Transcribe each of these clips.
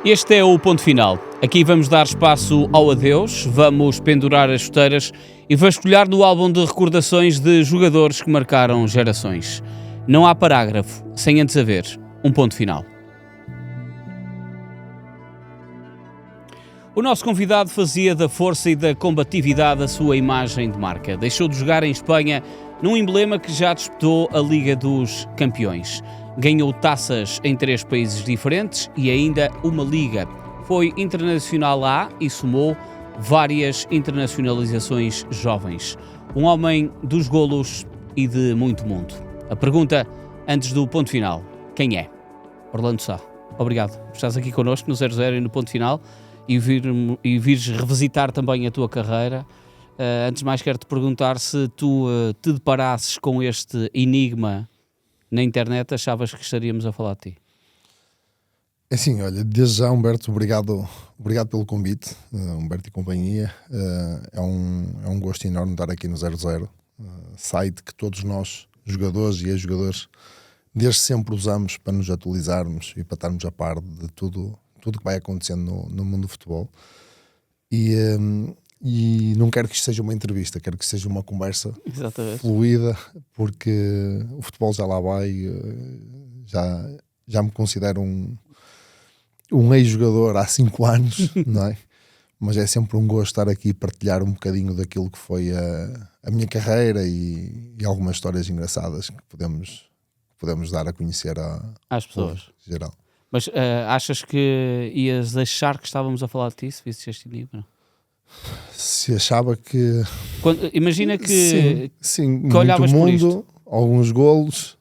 Este é o ponto final. Aqui vamos dar espaço ao adeus, vamos pendurar as chuteiras e vasculhar no álbum de recordações de jogadores que marcaram gerações. Não há parágrafo sem antes haver um ponto final. O nosso convidado fazia da força e da combatividade a sua imagem de marca. Deixou de jogar em Espanha num emblema que já disputou a Liga dos Campeões. Ganhou taças em 3 países diferentes e ainda uma Liga. Foi internacional A e somou várias internacionalizações jovens. Um homem dos golos e de muito mundo. A pergunta, antes do ponto final, quem é? Orlando Sá. Obrigado por estares aqui connosco no 0-0 e no ponto final e vires revisitar também a tua carreira. Antes de mais quero-te perguntar se tu te deparasses com este enigma na internet, achavas que estaríamos a falar de ti? É assim, olha, desde já, Humberto, obrigado pelo convite, Humberto e companhia. É um gosto enorme estar aqui no 0-0, site que todos nós, jogadores e ex-jogadores, desde sempre usamos para nos atualizarmos e para estarmos a par de tudo que vai acontecendo no mundo do futebol. E não quero que isto seja uma entrevista, quero que seja uma conversa fluida, porque o futebol já lá vai, já me considero um ex-jogador há 5 anos, não é? Mas é sempre um gosto estar aqui e partilhar um bocadinho daquilo que foi a minha carreira e algumas histórias engraçadas que podemos dar a conhecer às pessoas em geral. Mas achas que ias achar que estávamos a falar de ti se visses este nível? Se achava que... Imagina que... Sim, que olhavas muito por mundo, isto. Alguns golos...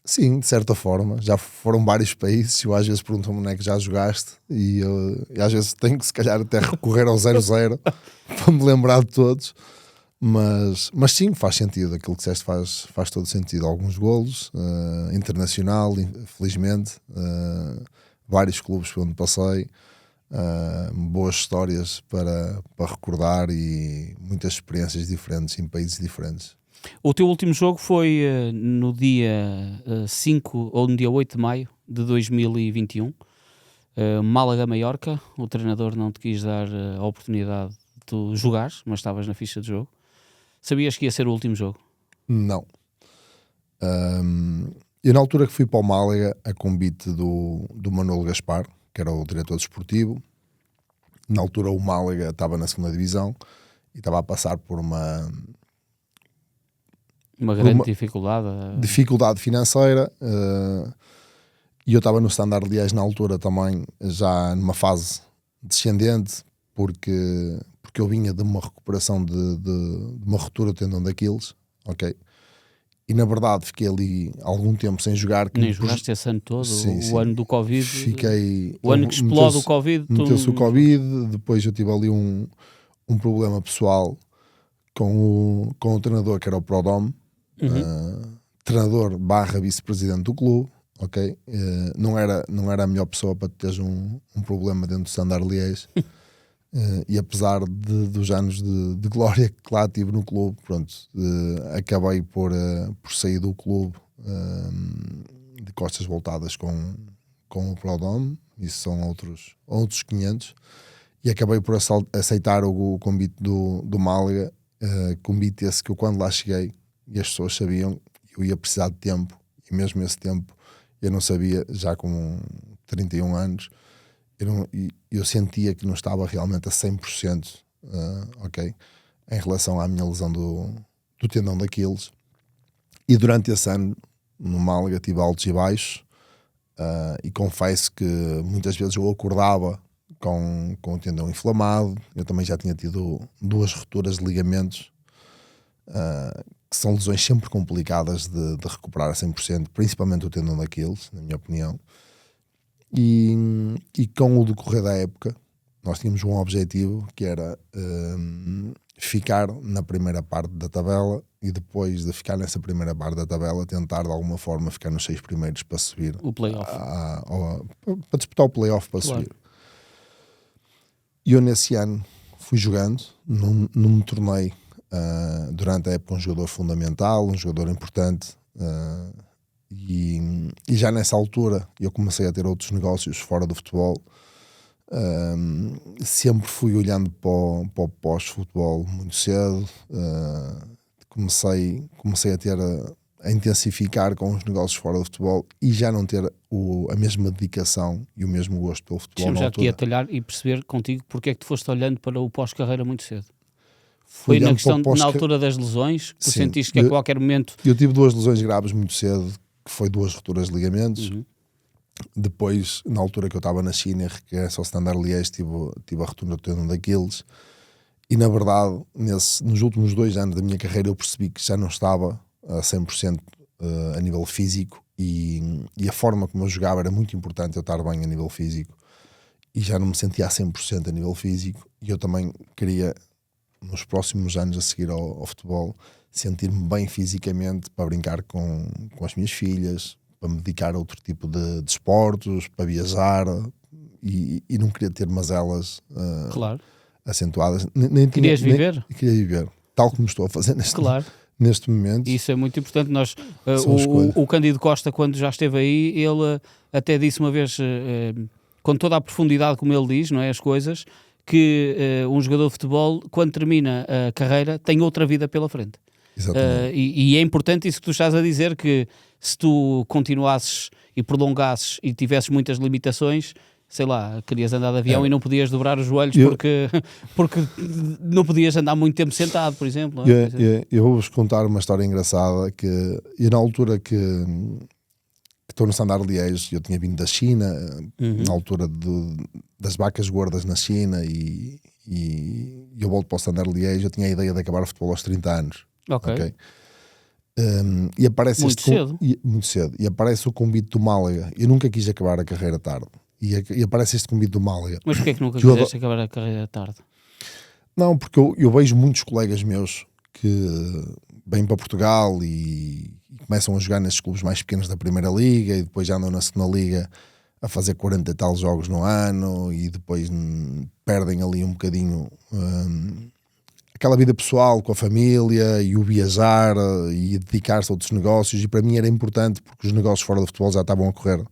Sim, de certa forma. Já foram vários países. Eu às vezes pergunto-me onde é que já jogaste e às vezes tenho que se calhar até recorrer ao 0-0 para me lembrar de todos. Mas sim, faz sentido. Aquilo que disseste faz todo sentido. Alguns golos, internacional, felizmente. Vários clubes por onde passei. Boas histórias para recordar e muitas experiências diferentes em países diferentes. O teu último jogo foi no dia 5 ou no dia 8 de maio de 2021. Málaga-Maiorca. O treinador não te quis dar a oportunidade de tu jogares, mas estavas na ficha de jogo. Sabias que ia ser o último jogo? Não. Eu na altura que fui para o Málaga, a convite do Manolo Gaspar, que era o diretor desportivo, na altura o Málaga estava na 2ª divisão e estava a passar por uma grande dificuldade financeira, e eu estava no Standard Liège na altura também, já numa fase descendente, porque eu vinha de uma recuperação de uma ruptura do tendão de Aquiles, ok? E na verdade fiquei ali algum tempo sem jogar. Nem jogaste esse ano todo, sim. O ano do Covid. O ano que explode o Covid. Meteu-se o Covid, depois eu tive ali um problema pessoal com o treinador, que era o Prodome, treinador / vice-presidente do clube, ok? Não era a melhor pessoa para teres um problema dentro do Standard Liège. E apesar dos anos de glória que lá tive no clube, pronto, acabei por sair do clube de costas voltadas com o Prodome. Isso são outros 500, e acabei por aceitar o convite do Málaga, convite esse que eu, quando lá cheguei, e as pessoas sabiam, eu ia precisar de tempo, e mesmo esse tempo eu não sabia, já com 31 anos, eu sentia que não estava realmente a 100%, ok, em relação à minha lesão do tendão de Aquiles. E durante esse ano no Málaga tive altos e baixos, e confesso que muitas vezes eu acordava com o tendão inflamado. Eu também já tinha tido 2 rupturas de ligamentos, que são lesões sempre complicadas de recuperar a 100%, principalmente o tendão de Aquiles, na minha opinião. E com o decorrer da época, nós tínhamos um objetivo, que era ficar na primeira parte da tabela, e depois de ficar nessa primeira parte da tabela, tentar de alguma forma ficar nos 6 primeiros para subir o play-off, para disputar o play-off, para subir. E eu nesse ano fui jogando, não me tornei durante a época um jogador fundamental, um jogador importante, E já nessa altura eu comecei a ter outros negócios fora do futebol. Sempre fui olhando para o pós-futebol muito cedo. Comecei a ter a intensificar com os negócios fora do futebol e já não ter a mesma dedicação e o mesmo gosto pelo futebol. Deixa-me já aqui atalhar e perceber contigo porque é que tu foste olhando para o pós-carreira muito cedo. Foi na questão, na altura das lesões, tu sentiste que a qualquer momento... Eu tive 2 lesões graves muito cedo, que foi 2 rupturas de ligamentos. Depois, na altura que eu estava na China, regresso ao Standard Liège, tive a ruptura do tendão de Aquiles. E na verdade, nos últimos 2 anos da minha carreira, eu percebi que já não estava a 100% a nível físico e a forma como eu jogava era muito importante eu estar bem a nível físico e já não me sentia a 100% a nível físico e eu também queria, nos próximos anos a seguir ao futebol, sentir-me bem fisicamente para brincar com as minhas filhas, para me dedicar a outro tipo de esportes, para viajar e não queria ter mazelas acentuadas. Querias viver? Queria viver, tal como estou a fazer neste momento. Isso é muito importante. O Cândido Costa, quando já esteve aí, ele até disse uma vez, com toda a profundidade como ele diz, não é, as coisas, que um jogador de futebol, quando termina a carreira, tem outra vida pela frente. E é importante isso que tu estás a dizer, que se tu continuasses e prolongasses e tivesses muitas limitações, sei lá, querias andar de avião e não podias dobrar os joelhos porque não podias andar muito tempo sentado, por exemplo. Eu vou-vos contar uma história engraçada, que eu na altura que estou no Standard Liège, eu tinha vindo da China, na altura das vacas gordas na China e eu volto para o Standard Liège, eu tinha a ideia de acabar o futebol aos 30 anos. Ok. E aparece muito cedo. Muito cedo. E aparece o convite do Málaga. Eu nunca quis acabar a carreira tarde. E aparece este convite do Málaga. Mas porquê que nunca quiseste acabar a carreira tarde? Não, porque eu vejo muitos colegas meus que vêm para Portugal e começam a jogar nesses clubes mais pequenos da Primeira Liga e depois já andam na Segunda Liga a fazer 40 e tal jogos no ano e depois perdem ali um bocadinho aquela vida pessoal com a família e o viajar e dedicar-se a outros negócios. E para mim era importante porque os negócios fora do futebol já estavam a correr.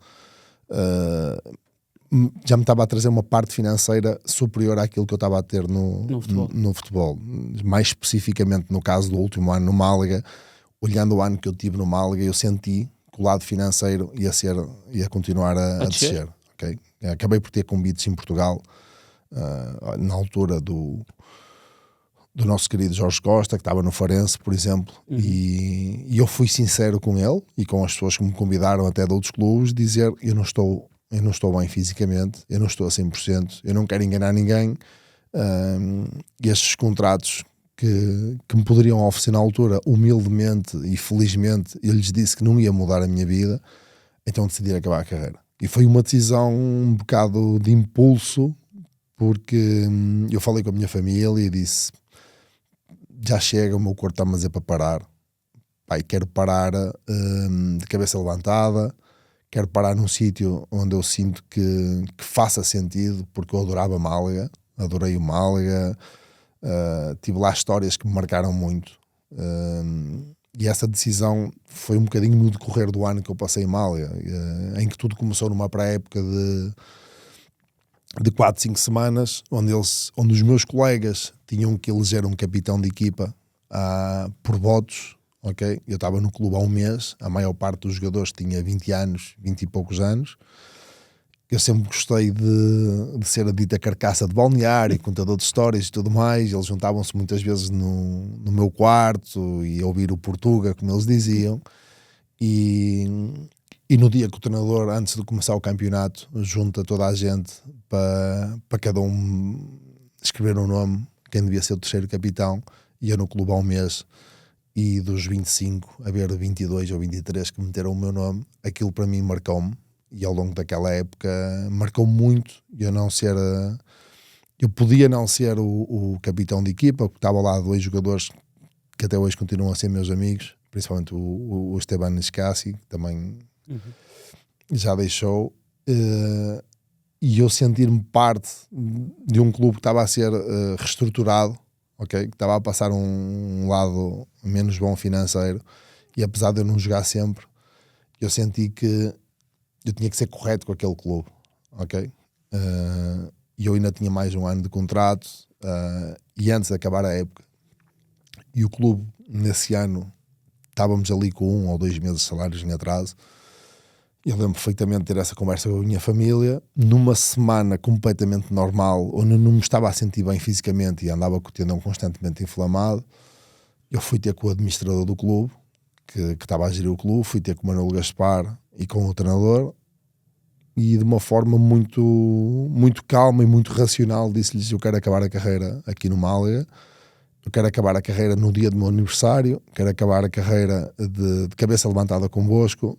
Já me estava a trazer uma parte financeira superior àquilo que eu estava a ter no futebol. Mais especificamente no caso do último ano no Málaga, olhando o ano que eu tive no Málaga, eu senti que o lado financeiro ia continuar a descer. Okay? Acabei por ter convites em Portugal, na altura do nosso querido Jorge Costa, que estava no Farense, por exemplo, e eu fui sincero com ele e com as pessoas que me convidaram até de outros clubes, dizer, eu não estou bem fisicamente, eu não estou a 100%, eu não quero enganar ninguém. Estes contratos que me poderiam oferecer na altura, humildemente e felizmente, eu lhes disse que não ia mudar a minha vida, então decidi acabar a carreira. E foi uma decisão um bocado de impulso, porque eu falei com a minha família e disse, já chega, o meu corpo está-me a dizer para parar. Pai, quero parar de cabeça levantada, quero parar num sítio onde eu sinto que faça sentido, porque eu adorava Málaga, adorei o Málaga, tive lá histórias que me marcaram muito, e essa decisão foi um bocadinho no decorrer do ano que eu passei em Málaga, em que tudo começou numa pré-época de 4, 5 semanas, onde os meus colegas tinham que eleger um capitão de equipa por votos. Okay? Eu estava no clube há um mês, a maior parte dos jogadores tinha 20 anos, 20 e poucos anos. Eu sempre gostei de ser a dita carcaça de balneário, contador de histórias e tudo mais. Eles juntavam-se muitas vezes no meu quarto e a ouvir o Portuga, como eles diziam. E no dia que o treinador, antes de começar o campeonato, junta toda a gente para cada um escrever um nome, quem devia ser o terceiro capitão, e eu no clube há um mês, e dos 25 haver 22 ou 23 que meteram o meu nome, aquilo para mim marcou-me, e ao longo daquela época marcou muito. Eu podia não ser o capitão de equipa, porque estava lá 2 jogadores que até hoje continuam a ser meus amigos, principalmente o Esteban Niscassi, que também já deixou, e eu sentir-me parte de um clube que estava a ser reestruturado, okay? Que estava a passar um lado menos bom financeiro, e apesar de eu não jogar sempre, eu senti que eu tinha que ser correto com aquele clube, ok? E eu ainda tinha mais um ano de contrato, e antes de acabar a época, e o clube nesse ano estávamos ali com 1 ou 2 meses de salários em atraso. Eu lembro perfeitamente de ter essa conversa com a minha família numa semana completamente normal, onde eu não me estava a sentir bem fisicamente e andava com o tendão constantemente inflamado. Eu fui ter com o administrador do clube, que estava a gerir o clube, fui ter com o Manuel Gaspar e com o treinador, e de uma forma muito, muito calma e muito racional disse-lhes: eu quero acabar a carreira aqui no Málaga, eu quero acabar a carreira no dia do meu aniversário, quero acabar a carreira de cabeça levantada convosco.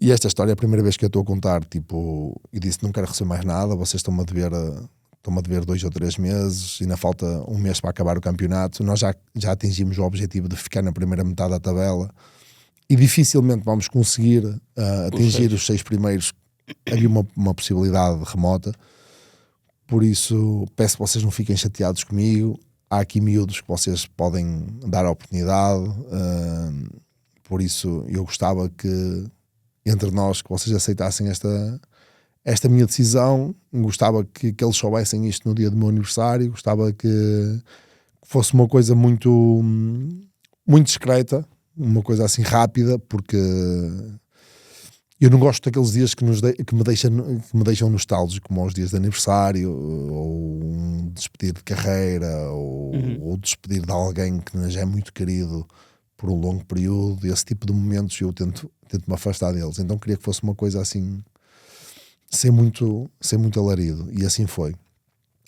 E esta história é a primeira vez que eu estou a contar, tipo, e disse: não quero receber mais nada, vocês estão-me a dever 2 ou 3 meses, e ainda falta um mês para acabar o campeonato. Nós já atingimos o objetivo de ficar na primeira metade da tabela, e dificilmente vamos conseguir atingir os 6 primeiros. Havia uma possibilidade remota, por isso peço que vocês não fiquem chateados comigo. Há aqui miúdos que vocês podem dar a oportunidade, por isso eu gostava que entre nós, que vocês aceitassem esta minha decisão. Gostava que eles soubessem isto no dia do meu aniversário, gostava que fosse uma coisa muito, muito discreta, uma coisa assim rápida, porque eu não gosto daqueles dias que me deixam nostálgicos, como os dias de aniversário, ou um despedir de carreira, ou despedir de alguém que já é muito querido por um longo período. Esse tipo de momentos eu tento me afastar deles. Então queria que fosse uma coisa assim, sem muito alarido, e assim foi.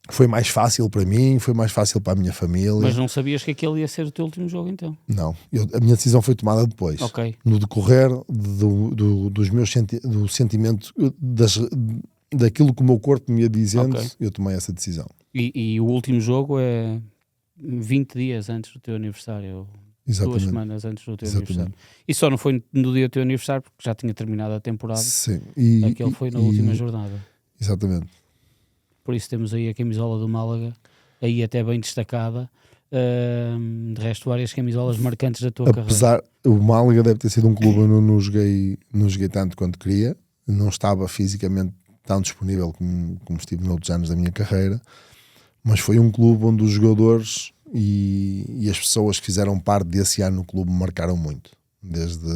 Foi mais fácil para mim, foi mais fácil para a minha família. Mas não sabias que aquele ia ser o teu último jogo, então? Não, a minha decisão foi tomada depois. Ok. No decorrer do sentimento, daquilo que o meu corpo me ia dizendo, eu tomei essa decisão. E o último jogo é 20 dias antes do teu aniversário? Exatamente. 2 semanas antes do teu aniversário. E só não foi no dia do teu aniversário porque já tinha terminado a temporada. Sim. Aquele foi na última jornada. Exatamente. Por isso temos aí a camisola do Málaga, aí até bem destacada. De resto, várias camisolas marcantes da tua carreira. O Málaga deve ter sido um clube onde eu não joguei tanto quanto queria. Não estava fisicamente tão disponível como estive noutros anos da minha carreira. Mas foi um clube onde os jogadores e as pessoas que fizeram parte desse ano no clube me marcaram muito. Desde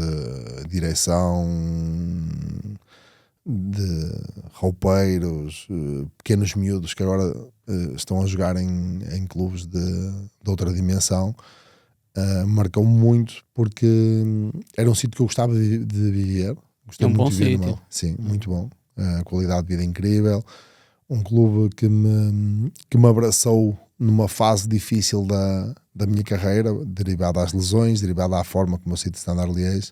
a direção, de roupeiros, pequenos miúdos que agora estão a jogar em clubes de outra dimensão. Marcou muito porque era um sítio que eu gostava de viver. Gostei muito bom de viver. sítio. Sim, muito bom. Qualidade de vida incrível. Um clube que me abraçou numa fase difícil da minha carreira, derivada às lesões, derivada à forma como eu saí de Standard Liège,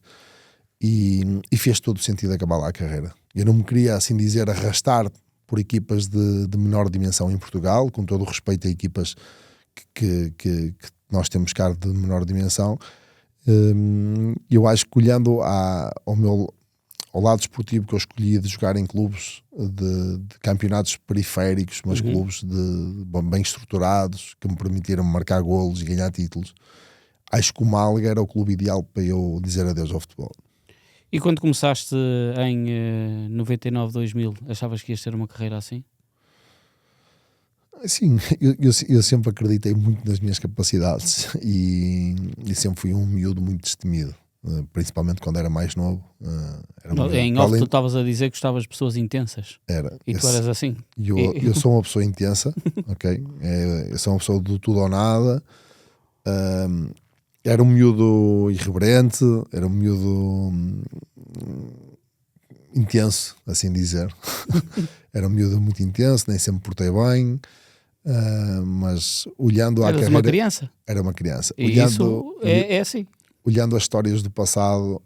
e fez todo o sentido acabar lá a carreira. Eu não me queria, assim dizer, arrastar por equipas de menor dimensão em Portugal, com todo o respeito a equipas que nós temos cá de menor dimensão. Eu acho que, olhando ao lado desportivo que eu escolhi de jogar em clubes de campeonatos periféricos, mas clubes bem estruturados, que me permitiram marcar golos e ganhar títulos, acho que o Málaga era o clube ideal para eu dizer adeus ao futebol. E quando começaste em 99, 2000, achavas que ias ter uma carreira assim? Sim, eu sempre acreditei muito nas minhas capacidades e sempre fui um miúdo muito destemido. Principalmente quando era mais novo. Em off tu estavas a dizer que gostavas de pessoas intensas. Tu eras assim. Eu sou uma pessoa intensa, ok? Eu sou uma pessoa do tudo ou nada. Era um miúdo irreverente, era um miúdo intenso, assim dizer. Era um miúdo muito intenso, nem sempre portei bem. Mas olhando à carreira... Eras uma criança? Era uma criança. E isso é assim. Olhando as histórias do passado,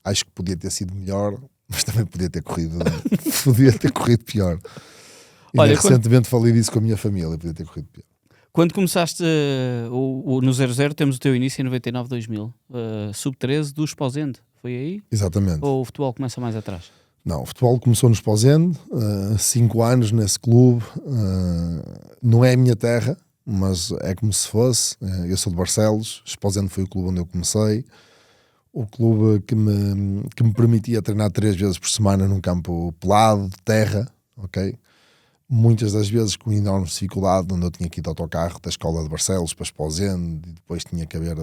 acho que podia ter sido melhor, mas também podia ter corrido pior. Olha, recentemente falei disso com a minha família, podia ter corrido pior. Quando começaste no 00, temos o teu início em 99, 2000, sub-13 do Esposende, foi aí? Exatamente. Ou o futebol começa mais atrás? Não, o futebol começou no Esposende, 5 anos nesse clube, não é a minha terra, mas é como se fosse. Eu sou de Barcelos, Esposende foi o clube onde eu comecei. o clube que me permitia treinar 3 vezes por semana num campo pelado, de terra, ok? Muitas das vezes com enorme dificuldade, onde eu tinha que ir de autocarro da escola de Barcelos para Esposende, e depois tinha que haver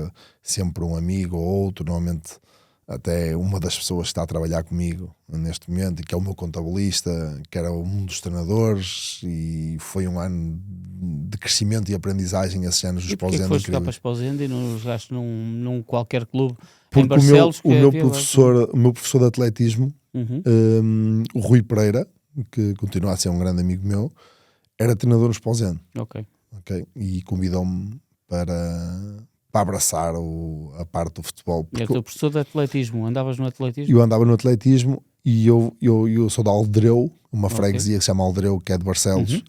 sempre um amigo ou outro, normalmente até uma das pessoas que está a trabalhar comigo neste momento, e que é o meu contabilista, que era um dos treinadores, e foi um ano de crescimento e aprendizagem esses anos dos Esposende. E porquê que foste jogar para Esposende e não jogaste num qualquer clube em Barcelos? O meu professor de atletismo, o Rui Pereira, que continua a ser um grande amigo meu, era treinador no Esposende. Ok. E convidou-me para abraçar a parte do futebol. E é o teu professor de atletismo? Andavas no atletismo? Eu andava no atletismo e eu sou de Aldereu, uma freguesia que se chama Aldereu, que é de Barcelos.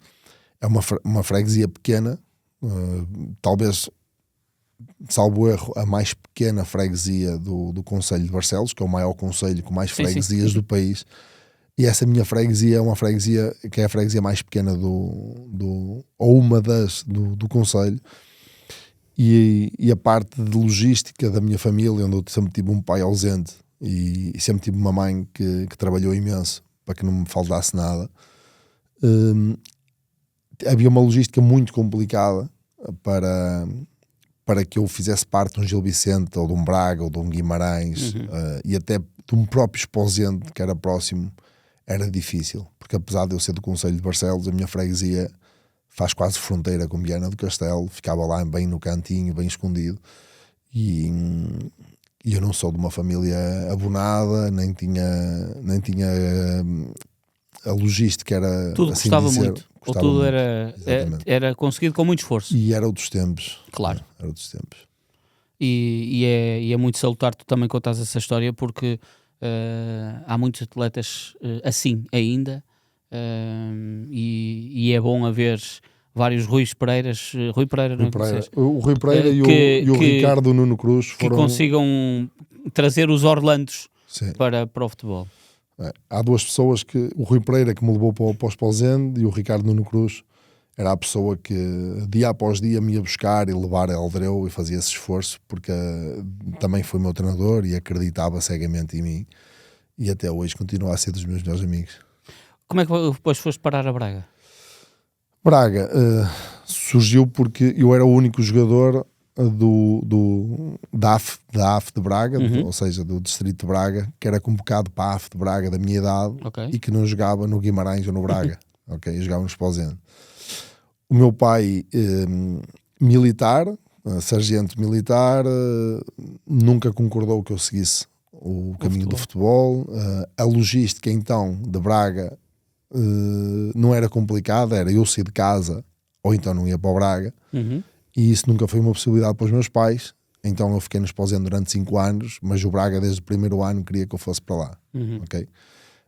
É uma freguesia pequena, talvez, salvo erro, a mais pequena freguesia do concelho de Barcelos, que é o maior concelho com mais freguesias do país. E essa minha freguesia é uma freguesia que é a freguesia mais pequena ou uma das do concelho. E a parte de logística da minha família, onde eu sempre tive um pai ausente e sempre tive uma mãe que trabalhou imenso para que não me faltasse nada, havia uma logística muito complicada para que eu fizesse parte de um Gil Vicente ou de um Braga ou de um Guimarães, e até de um próprio Esposende que era próximo. Era difícil, porque apesar de eu ser do concelho de Barcelos, a minha freguesia faz quase fronteira com Viana do Castelo, ficava lá bem no cantinho, bem escondido, e eu não sou de uma família abonada, nem tinha a logística, era tudo assim custava dizer, muito, ou tudo muito. Era conseguido com muito esforço. E era outros tempos. Claro. Era outros tempos. E é muito salutar tu também contares essa história, porque há muitos atletas assim ainda, e é bom haver vários Rui Pereiras, o Rui Pereira e o Ricardo Nuno Cruz que consigam trazer os Orlandos para o futebol. Há 2 pessoas, o Rui Pereira, que me levou para o Esposende, e o Ricardo Nuno Cruz era a pessoa que dia após dia me ia buscar e levar a Aldereu, e fazia esse esforço porque também foi meu treinador e acreditava cegamente em mim, e até hoje continua a ser dos meus melhores amigos. Como é que depois foste parar a Braga? Braga surgiu porque eu era o único jogador da AF de Braga, ou seja, do distrito de Braga, que era convocado para a AF de Braga da minha idade, e que não jogava no Guimarães ou no Braga. Eu jogava no Esposende. O meu pai, militar, sargento militar, nunca concordou que eu seguisse o caminho do futebol. A logística então de Braga não era complicada, era eu sair de casa ou então não ia para o Braga, e isso nunca foi uma possibilidade para os meus pais. Então eu fiquei no Esposende durante 5 anos, mas o Braga desde o primeiro ano queria que eu fosse para lá.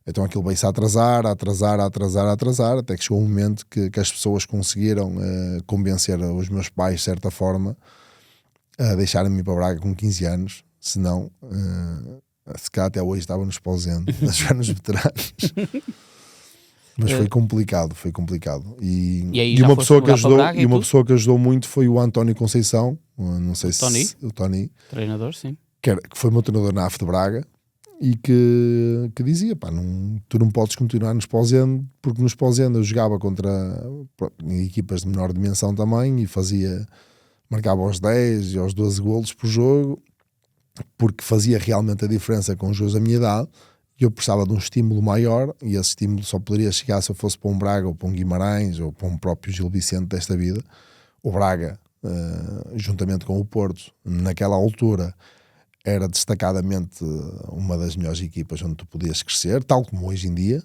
Então aquilo veio-se a atrasar, até que chegou um momento que as pessoas conseguiram convencer os meus pais, de certa forma, a deixarem-me ir para Braga com 15 anos, senão se cá até hoje estava no Esposende, a jogar nos veteranos. Mas foi complicado. E uma pessoa que ajudou muito foi o António Conceição, não sei se o Tony, treinador, sim, que foi meu treinador na AF de Braga, e que dizia, tu não podes continuar no Esposende, porque no Esposende eu jogava contra equipas de menor dimensão também, e marcava aos 10 e aos 12 golos por jogo, porque fazia realmente a diferença com os jogadores da minha idade, e eu precisava de um estímulo maior, e esse estímulo só poderia chegar se eu fosse para um Braga ou para um Guimarães ou para um próprio Gil Vicente desta vida. O Braga, juntamente com o Porto, naquela altura era destacadamente uma das melhores equipas onde tu podias crescer, tal como hoje em dia.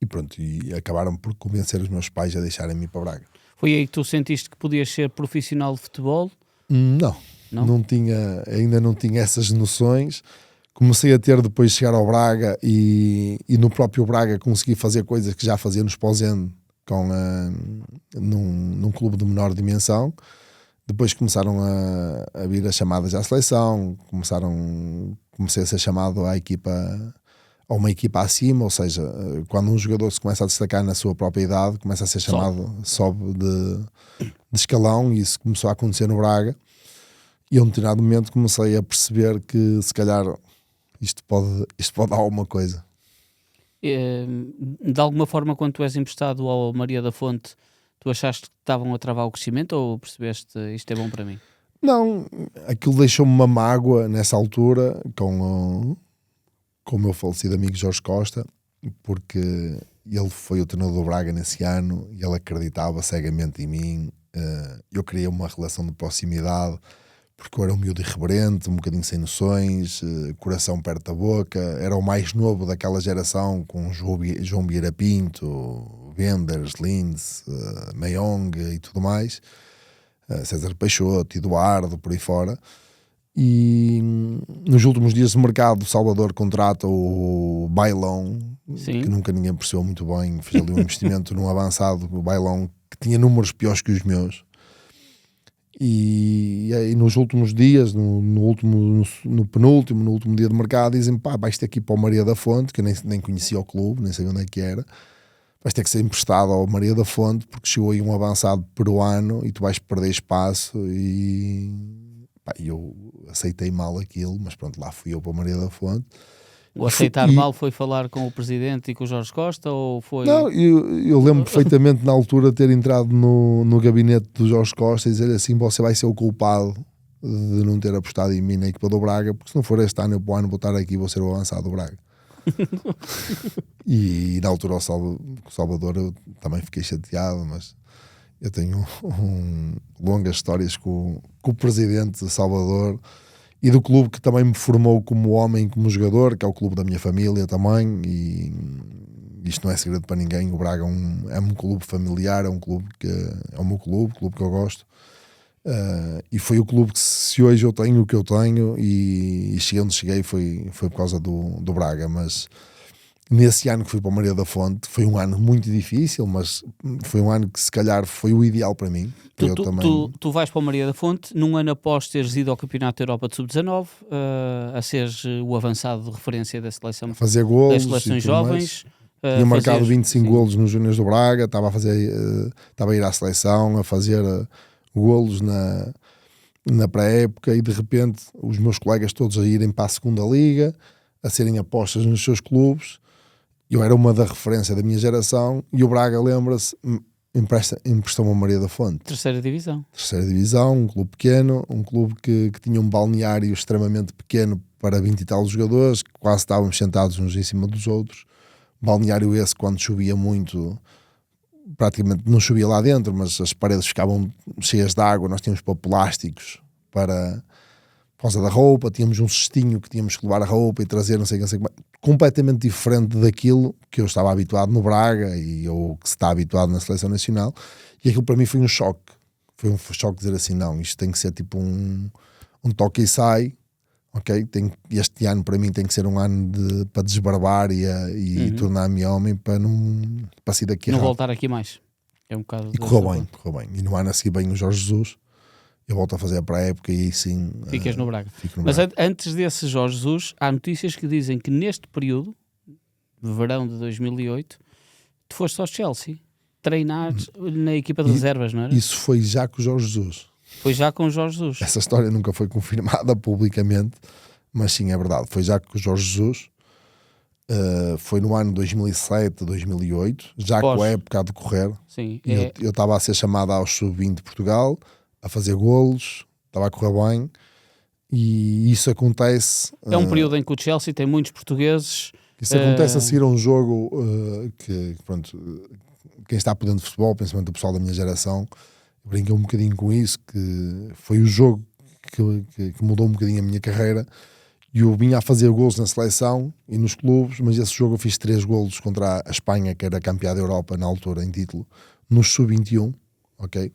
E pronto, e acabaram por convencer os meus pais a deixarem-me ir para Braga. Foi aí que tu sentiste que podias ser profissional de futebol? Não tinha, ainda não tinha essas noções. Comecei a ter depois de chegar ao Braga, e no próprio Braga consegui fazer coisas que já fazia no Esposende num clube de menor dimensão. Depois começaram a vir as chamadas à seleção, comecei a ser chamado a uma equipa acima, ou seja, quando um jogador se começa a destacar na sua própria idade, começa a ser chamado, sobe de escalão, e isso começou a acontecer no Braga. E a um determinado momento comecei a perceber que se calhar isto pode dar alguma coisa. De alguma forma, quando tu és emprestado ao Maria da Fonte, tu achaste que estavam a travar o crescimento ou percebeste isto é bom para mim? Não, aquilo deixou-me uma mágoa nessa altura com o meu falecido amigo Jorge Costa, porque ele foi o treinador do Braga nesse ano e ele acreditava cegamente em mim. Eu queria uma relação de proximidade, porque eu era um miúdo irreverente, um bocadinho sem noções, coração perto da boca, era o mais novo daquela geração, com João Vieira Pinto, Wenders, Linz, Mayong e tudo mais, César Peixoto, Eduardo, por aí fora. E nos últimos dias de mercado, o Salvador contrata o Bailão, Sim. que nunca ninguém percebeu muito bem, fez ali um investimento num avançado, o Bailão, que tinha números piores que os meus. E aí nos últimos dias, no último dia de mercado, dizem: pá, vais ter que ir para o Maria da Fonte, que eu nem conhecia o clube, nem sabia onde é que era, vais ter que ser emprestado ao Maria da Fonte, porque chegou aí um avançado peruano e tu vais perder espaço. E pá, eu aceitei mal aquilo, mas pronto, lá fui eu para o Maria da Fonte. O aceitar mal foi falar com o presidente e com o Jorge Costa ou foi... Não, eu lembro perfeitamente na altura ter entrado no gabinete do Jorge Costa e dizer assim: você vai ser o culpado de não ter apostado em mim na equipa do Braga, porque se não for este ano, eu para o ano vou estar aqui e vou ser o avançado do Braga. E na altura o Salvador eu também fiquei chateado, mas eu tenho longas histórias com o presidente de Salvador e do clube que também me formou como homem, como jogador, que é o clube da minha família também. E isto não é segredo para ninguém, o Braga é um clube familiar, é um clube que é o meu clube que eu gosto. E foi o clube que, se hoje eu tenho o que eu tenho e cheguei onde cheguei, foi por causa do Braga. Mas nesse ano que fui para o Maria da Fonte, foi um ano muito difícil, mas foi um ano que se calhar foi o ideal para mim. Tu vais para o Maria da Fonte num ano após teres ido ao Campeonato da Europa de Sub-19, a seres o avançado de referência da seleção, fazer golos, das seleções jovens. Tinha marcado 25 golos nos Júniores do Braga, estava a ir à seleção, a fazer golos na pré-época, e de repente os meus colegas todos a irem para a segunda liga, a serem apostas nos seus clubes. Eu era uma da referência da minha geração e o Braga, lembra-se, emprestou-me a Maria da Fonte. Terceira divisão, um clube pequeno, um clube que tinha um balneário extremamente pequeno para 20 e tal jogadores, que quase estávamos sentados uns em cima dos outros. Balneário esse, quando chovia muito, praticamente não chovia lá dentro, mas as paredes ficavam cheias de água, nós tínhamos para plásticos por causa da roupa, tínhamos um cestinho que tínhamos que levar a roupa e trazer, não sei o que, completamente diferente daquilo que eu estava habituado no Braga e eu que se está habituado na Seleção Nacional. E aquilo para mim foi um choque. Foi um choque dizer assim: não, isto tem que ser tipo um toque e sai, ok? Este ano para mim tem que ser um ano para desbarbar e tornar-me homem para sair daqui não rápido. voltar aqui mais. É um bocado. E correu bem. E no ano a seguir bem o Jorge Jesus, eu volto a fazer a pré-época e aí sim ficas no Braga. Fico no Mas Braga. antes desse Jorge Jesus, há notícias que dizem que neste período, verão de 2008, tu foste ao Chelsea treinar na equipa de reservas, não era? Isso foi já com o Jorge Jesus. Foi já com o Jorge Jesus. Essa história nunca foi confirmada publicamente, mas sim, é verdade. Foi já com o Jorge Jesus. Foi no ano 2007, 2008, já com a época a decorrer. Sim, eu estava a ser chamado aos sub-20 de Portugal, a fazer golos, estava a correr bem, e isso acontece... É um período em que o Chelsea tem muitos portugueses... Isso acontece a seguir a um jogo que, pronto, quem está por dentro de futebol, principalmente o pessoal da minha geração, brinca um bocadinho com isso, que foi o jogo que mudou um bocadinho a minha carreira. E eu vinha a fazer golos na seleção e nos clubes, mas esse jogo eu fiz 3 golos contra a Espanha, que era campeã da Europa na altura em título, nos sub-21, ok?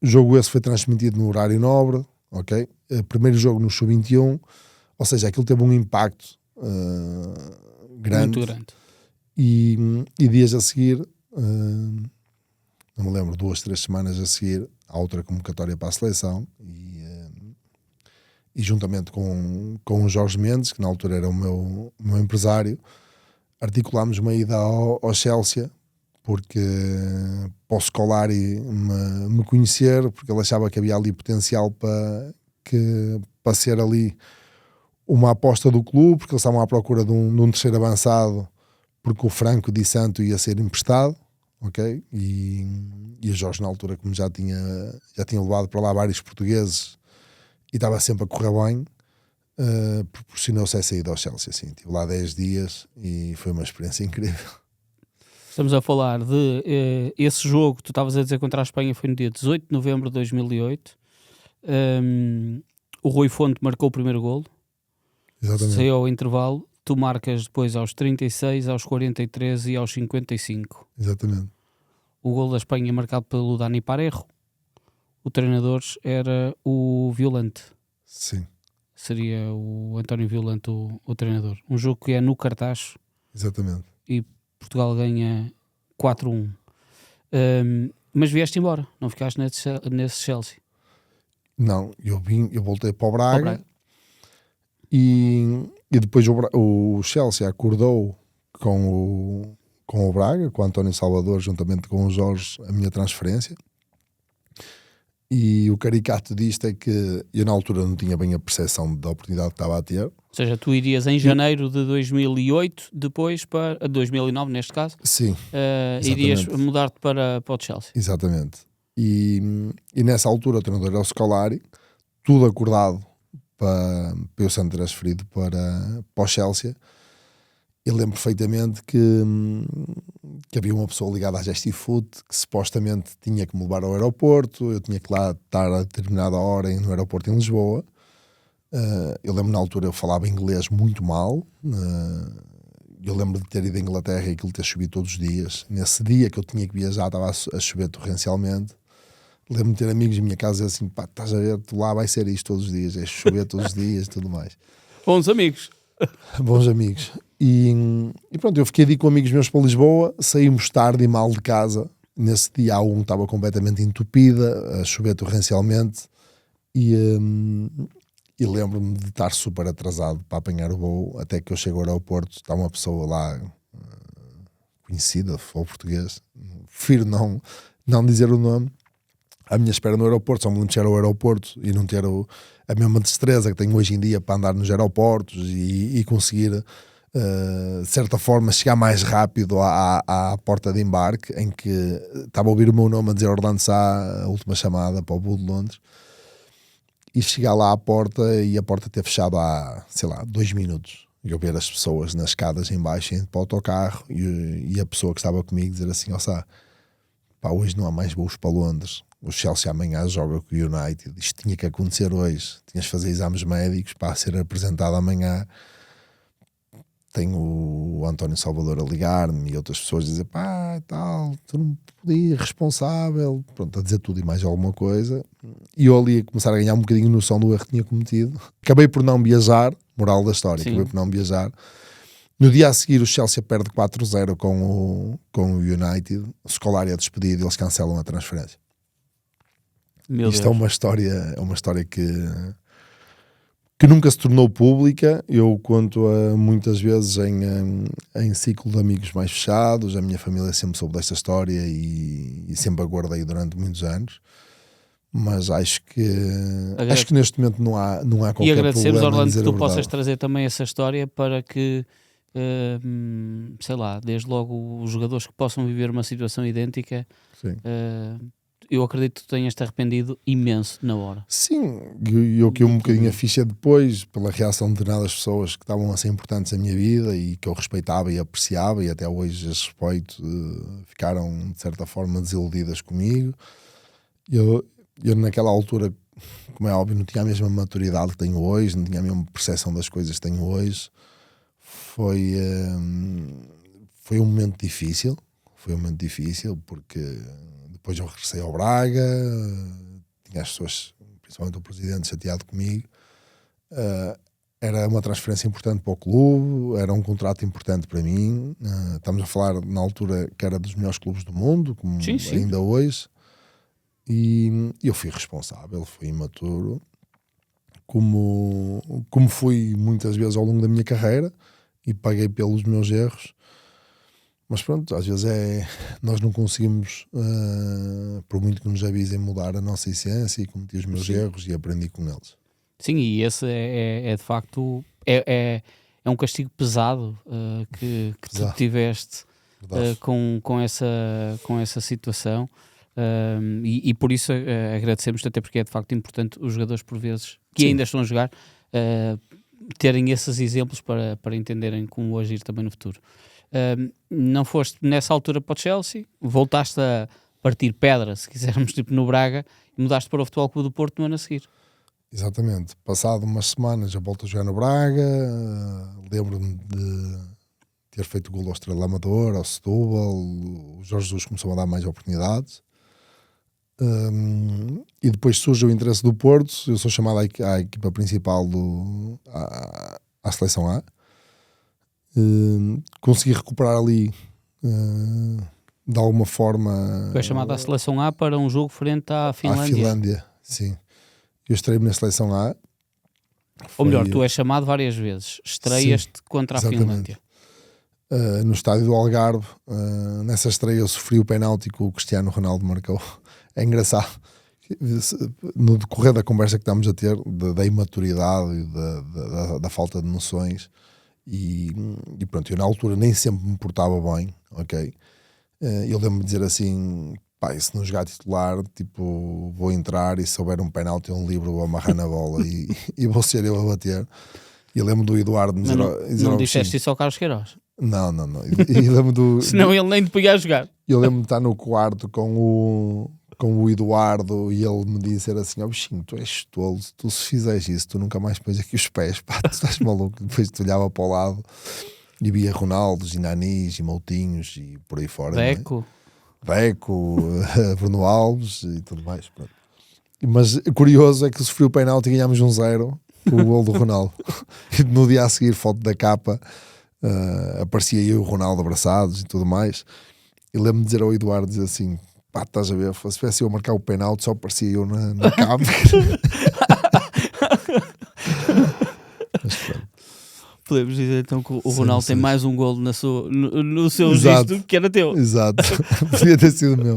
O jogo esse foi transmitido no horário nobre, ok? Primeiro jogo no sub-21, ou seja, aquilo teve um impacto grande. Muito grande. E dias a seguir, não me lembro, 2, 3 semanas a seguir, há outra convocatória para a seleção e juntamente com o Jorge Mendes, que na altura era o meu empresário, articulámos uma ida ao Chelsea, porque para o Scolari me conhecer, porque ele achava que havia ali potencial para que para ser ali uma aposta do clube, porque eles estavam à procura de um terceiro avançado, porque o Franco Di Santo ia ser emprestado, ok? E o Jorge, na altura, como já tinha levado para lá vários portugueses e estava sempre a correr bem, proporcionou-se essa ida ao Chelsea. Assim. Estive lá 10 dias e foi uma experiência incrível. Estamos a falar de esse jogo, tu estavas a dizer, contra a Espanha, foi no dia 18 de novembro de 2008. O Rui Fonte marcou o primeiro golo. Exatamente. Saiu ao intervalo. Tu marcas depois aos 36, aos 43 e aos 55. Exatamente. O golo da Espanha marcado pelo Dani Parejo. O treinador era o Violante. Sim. Seria o António Violante o treinador. Um jogo que é no Cartaxo. Exatamente. E Portugal ganha 4-1. Mas vieste embora. Não ficaste nesse Chelsea. Não, eu voltei para o Braga. E depois o Chelsea acordou com o Braga, com o António Salvador, juntamente com o Jorge, a minha transferência. E o caricato disto é que eu na altura não tinha bem a percepção da oportunidade que estava a ter. Ou seja, tu irias em janeiro de 2008, depois para 2009 neste caso. Sim, irias mudar-te para o Chelsea. Exatamente. E nessa altura o treinador era o Scolari, tudo acordado para eu ser transferido para o Chelsea. Eu lembro perfeitamente que havia uma pessoa ligada à Gestifoot que supostamente tinha que me levar ao aeroporto, eu tinha que lá estar a determinada hora no aeroporto em Lisboa. Eu lembro na altura eu falava inglês muito mal. Eu lembro de ter ido à Inglaterra e aquilo ter chovido todos os dias. Nesse dia que eu tinha que viajar estava a chover torrencialmente. Lembro-me de ter amigos em minha casa e dizer assim, pá, estás a ver, tu lá vai ser isto todos os dias, é chover todos os dias e tudo mais. Bons amigos. Bons amigos. E pronto, eu fiquei ali com amigos meus para Lisboa, saímos tarde e mal de casa. Nesse dia a A1 estava completamente entupida, a chover torrencialmente, e lembro-me de estar super atrasado para apanhar o voo, até que eu chego ao aeroporto, está uma pessoa lá conhecida, ou português, prefiro não dizer o nome, à minha espera no aeroporto, só me lembro de chegar ao aeroporto e não ter a mesma destreza que tenho hoje em dia para andar nos aeroportos e conseguir, de certa forma, chegar mais rápido à porta de embarque, em que estava a ouvir o meu nome a dizer Orlando Sá, a última chamada para o voo de Londres, e chegar lá à porta e a porta ter fechado há, sei lá, 2 minutos. E eu ver as pessoas nas escadas em baixo indo para o autocarro e a pessoa que estava comigo dizer assim, ó Sá, pá, hoje não há mais voos para Londres. O Chelsea amanhã joga com o United. Isto tinha que acontecer hoje. Tinhas de fazer exames médicos para ser apresentado amanhã. Tenho o António Salvador a ligar-me e outras pessoas a dizer pá, tal, tu não podias, responsável. Pronto, a dizer tudo e mais alguma coisa. E eu ali a começar a ganhar um bocadinho noção do erro que tinha cometido. Acabei por não viajar, moral da história, Sim. acabei por não viajar. No dia a seguir o Chelsea perde 4-0 com o United. O Scolari é despedido e eles cancelam a transferência. Isto é uma história que nunca se tornou pública. Eu conto muitas vezes em ciclo de amigos mais fechados. A minha família sempre soube desta história e sempre a guardei durante muitos anos. Mas acho que neste momento não há qualquer problema. E agradecemos, Orlando, que tu verdade. possas trazer também essa história para que, sei lá, desde logo os jogadores que possam viver uma situação idêntica. Sim. Eu acredito que tu tenhas-te arrependido imenso na hora. Sim, eu que um bocadinho a ficha depois, pela reação de determinadas pessoas que estavam a ser importantes na minha vida e que eu respeitava e apreciava, e até hoje as respeito, ficaram de certa forma desiludidas comigo. Eu naquela altura, como é óbvio, não tinha a mesma maturidade que tenho hoje, não tinha a mesma percepção das coisas que tenho hoje. Foi um momento difícil, porque depois eu regressei ao Braga, tinha as pessoas, principalmente o presidente, chateado comigo. Era uma transferência importante para o clube, era um contrato importante para mim. Estamos a falar na altura que era dos melhores clubes do mundo, como Sim. ainda hoje. E eu fui responsável, fui imaturo, como fui muitas vezes ao longo da minha carreira, e paguei pelos meus erros. Mas pronto, às vezes nós não conseguimos, por muito que nos avisem, mudar a nossa essência, e cometi os meus erros e aprendi com eles. Sim, e esse é de facto é um castigo pesado que tu tiveste com essa situação, e por isso agradecemos, até porque é de facto importante os jogadores por vezes que ainda estão a jogar terem esses exemplos para entenderem como agir também no futuro. Não foste nessa altura para o Chelsea, voltaste a partir pedra, se quisermos, tipo no Braga, e mudaste para o Futebol Clube do Porto no ano a seguir. Exatamente. Passado umas semanas já volto a jogar no Braga. Lembro-me de ter feito o golo ao Estrela Amador, ao Setúbal. O Jorge Jesus começou a dar mais oportunidades. E depois surge o interesse do Porto. Eu sou chamado à equipa principal à Seleção A. Consegui recuperar ali de alguma forma. Foi chamado à Seleção A para um jogo frente à Finlândia. À Finlândia, sim. Eu estreiei-me na Seleção A. Ou melhor, tu és chamado várias vezes. Estreias-te contra a Finlândia. No estádio do Algarve, nessa estreia eu sofri o penalti que o Cristiano Ronaldo marcou. É engraçado. No decorrer da conversa que estamos a ter, da imaturidade e da falta de noções, e pronto, eu na altura nem sempre me portava bem, ok? Eu lembro-me de dizer assim: pá, se não jogar titular, tipo, vou entrar e se houver um penalti um livro vou amarrar na bola e vou ser eu a bater. E eu lembro do Eduardo me dizer... Não disseste isso ao Carlos Queiroz? Não. E lembro do... Senão ele nem te podia jogar. Eu lembro de estar no quarto com o Eduardo e ele me dizer assim: ó bichinho, tu és tolo, tu se fizeres isso, tu nunca mais pões aqui os pés, pá, tu estás maluco. Depois tu olhava para o lado e via Ronaldos e Nanis e Moutinhos e por aí fora. Deco, Bruno Alves e tudo mais. Pronto. Mas curioso é que sofreu o penalti e ganhámos 1-0 com o gol do Ronaldo. E no dia a seguir, foto da capa, aparecia eu e o Ronaldo abraçados e tudo mais. E lembro-me de dizer ao Eduardo, dizer assim: pá, estás a ver, se tivesse eu a marcar o penalti só aparecia eu na capa. Mas pronto. Podemos dizer então que o Ronaldo tem mais um golo no seu registro que era teu. Exato. Podia ter sido meu.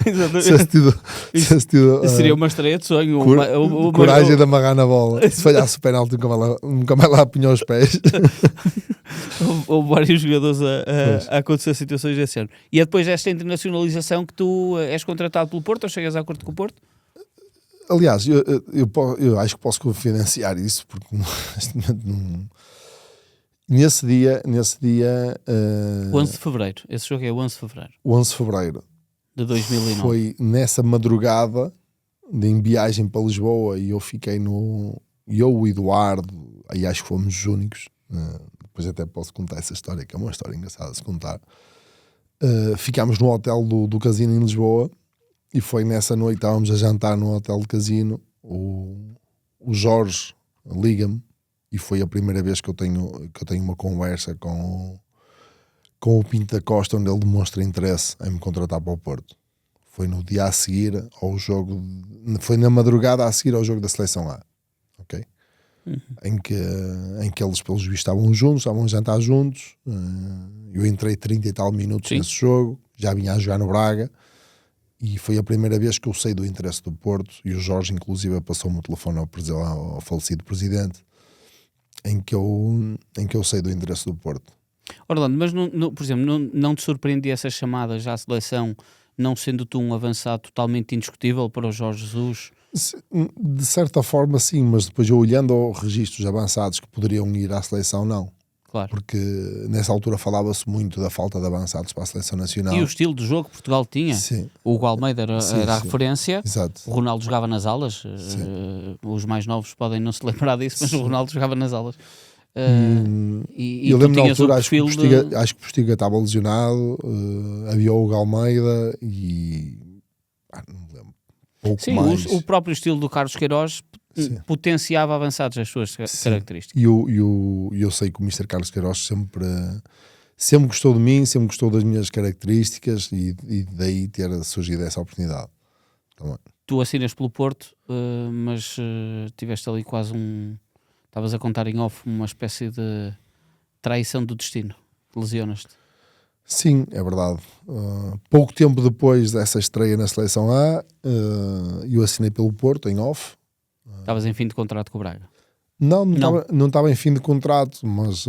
Exatamente. Seria uma estreia de sonho. Coragem de amarrar na bola. Se falhasse o penalti, nunca mais lá apunhou os pés. Houve vários jogadores a acontecer situações desse ano. E é depois desta internacionalização que tu és contratado pelo Porto ou chegas a acordo com o Porto? Aliás, eu acho que posso confidenciar isso, porque neste momento não... Nesse dia 11 de Fevereiro, esse jogo é 11 de Fevereiro. 11 de Fevereiro de 2009. Foi nessa madrugada em viagem para Lisboa e eu fiquei o Eduardo, aí acho que fomos os únicos, depois até posso contar essa história, que é uma história engraçada de se contar. Ficámos no hotel do Casino em Lisboa e foi nessa noite, estávamos a jantar no hotel do Casino, o Jorge liga-me. E foi a primeira vez que eu tenho uma conversa com o Pinto da Costa, onde ele demonstra interesse em me contratar para o Porto. Foi no dia a seguir ao jogo, foi na madrugada a seguir ao jogo da Seleção A, ok? Em que eles, pelos vistos, estavam a jantar juntos. Eu entrei 30 e tal minutos nesse jogo, já vinha a jogar no Braga, e foi a primeira vez que eu sei do interesse do Porto, e o Jorge, inclusive, passou-me o telefone ao falecido presidente, em que eu sei do interesse do Porto. Orlando, mas por exemplo, não te surpreendia essa chamada já à seleção, não sendo tu um avançado totalmente indiscutível para o Jorge Jesus? De certa forma sim, mas depois eu olhando aos registros avançados que poderiam ir à seleção, não. Claro. Porque nessa altura falava-se muito da falta de avançados para a seleção nacional. E o estilo de jogo que Portugal tinha. Sim. O Hugo Almeida era a referência. Exato. O Ronaldo jogava nas alas. Os mais novos podem não se lembrar disso, mas o Ronaldo jogava nas alas. E eu lembro na altura, acho que o Postiga estava lesionado, havia o Hugo Almeida e não me lembro. Pouco mais. O próprio estilo do Carlos Queiroz potenciava avançados as suas características. E eu sei que o Mr. Carlos Queiroz sempre gostou de mim, sempre gostou das minhas características e daí ter surgido essa oportunidade. Também. Tu assinas pelo Porto, mas tiveste ali quase estavas a contar em off uma espécie de traição do destino. Lesionas-te. Sim, é verdade. Pouco tempo depois dessa estreia na Seleção A, eu assinei pelo Porto, em off. Estavas em fim de contrato com o Braga. Não estava em fim de contrato, mas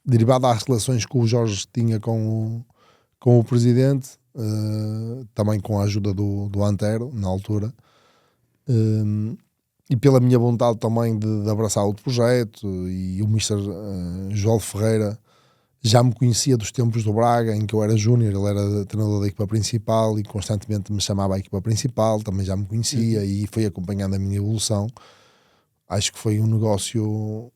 derivado das relações que o Jorge tinha com o presidente, também com a ajuda do Antero, na altura, e pela minha vontade também de abraçar outro projeto, e o Mr. João Ferreira já me conhecia dos tempos do Braga, em que eu era júnior, ele era treinador da equipa principal e constantemente me chamava à equipa principal, também já me conhecia e foi acompanhando a minha evolução. Acho que foi um negócio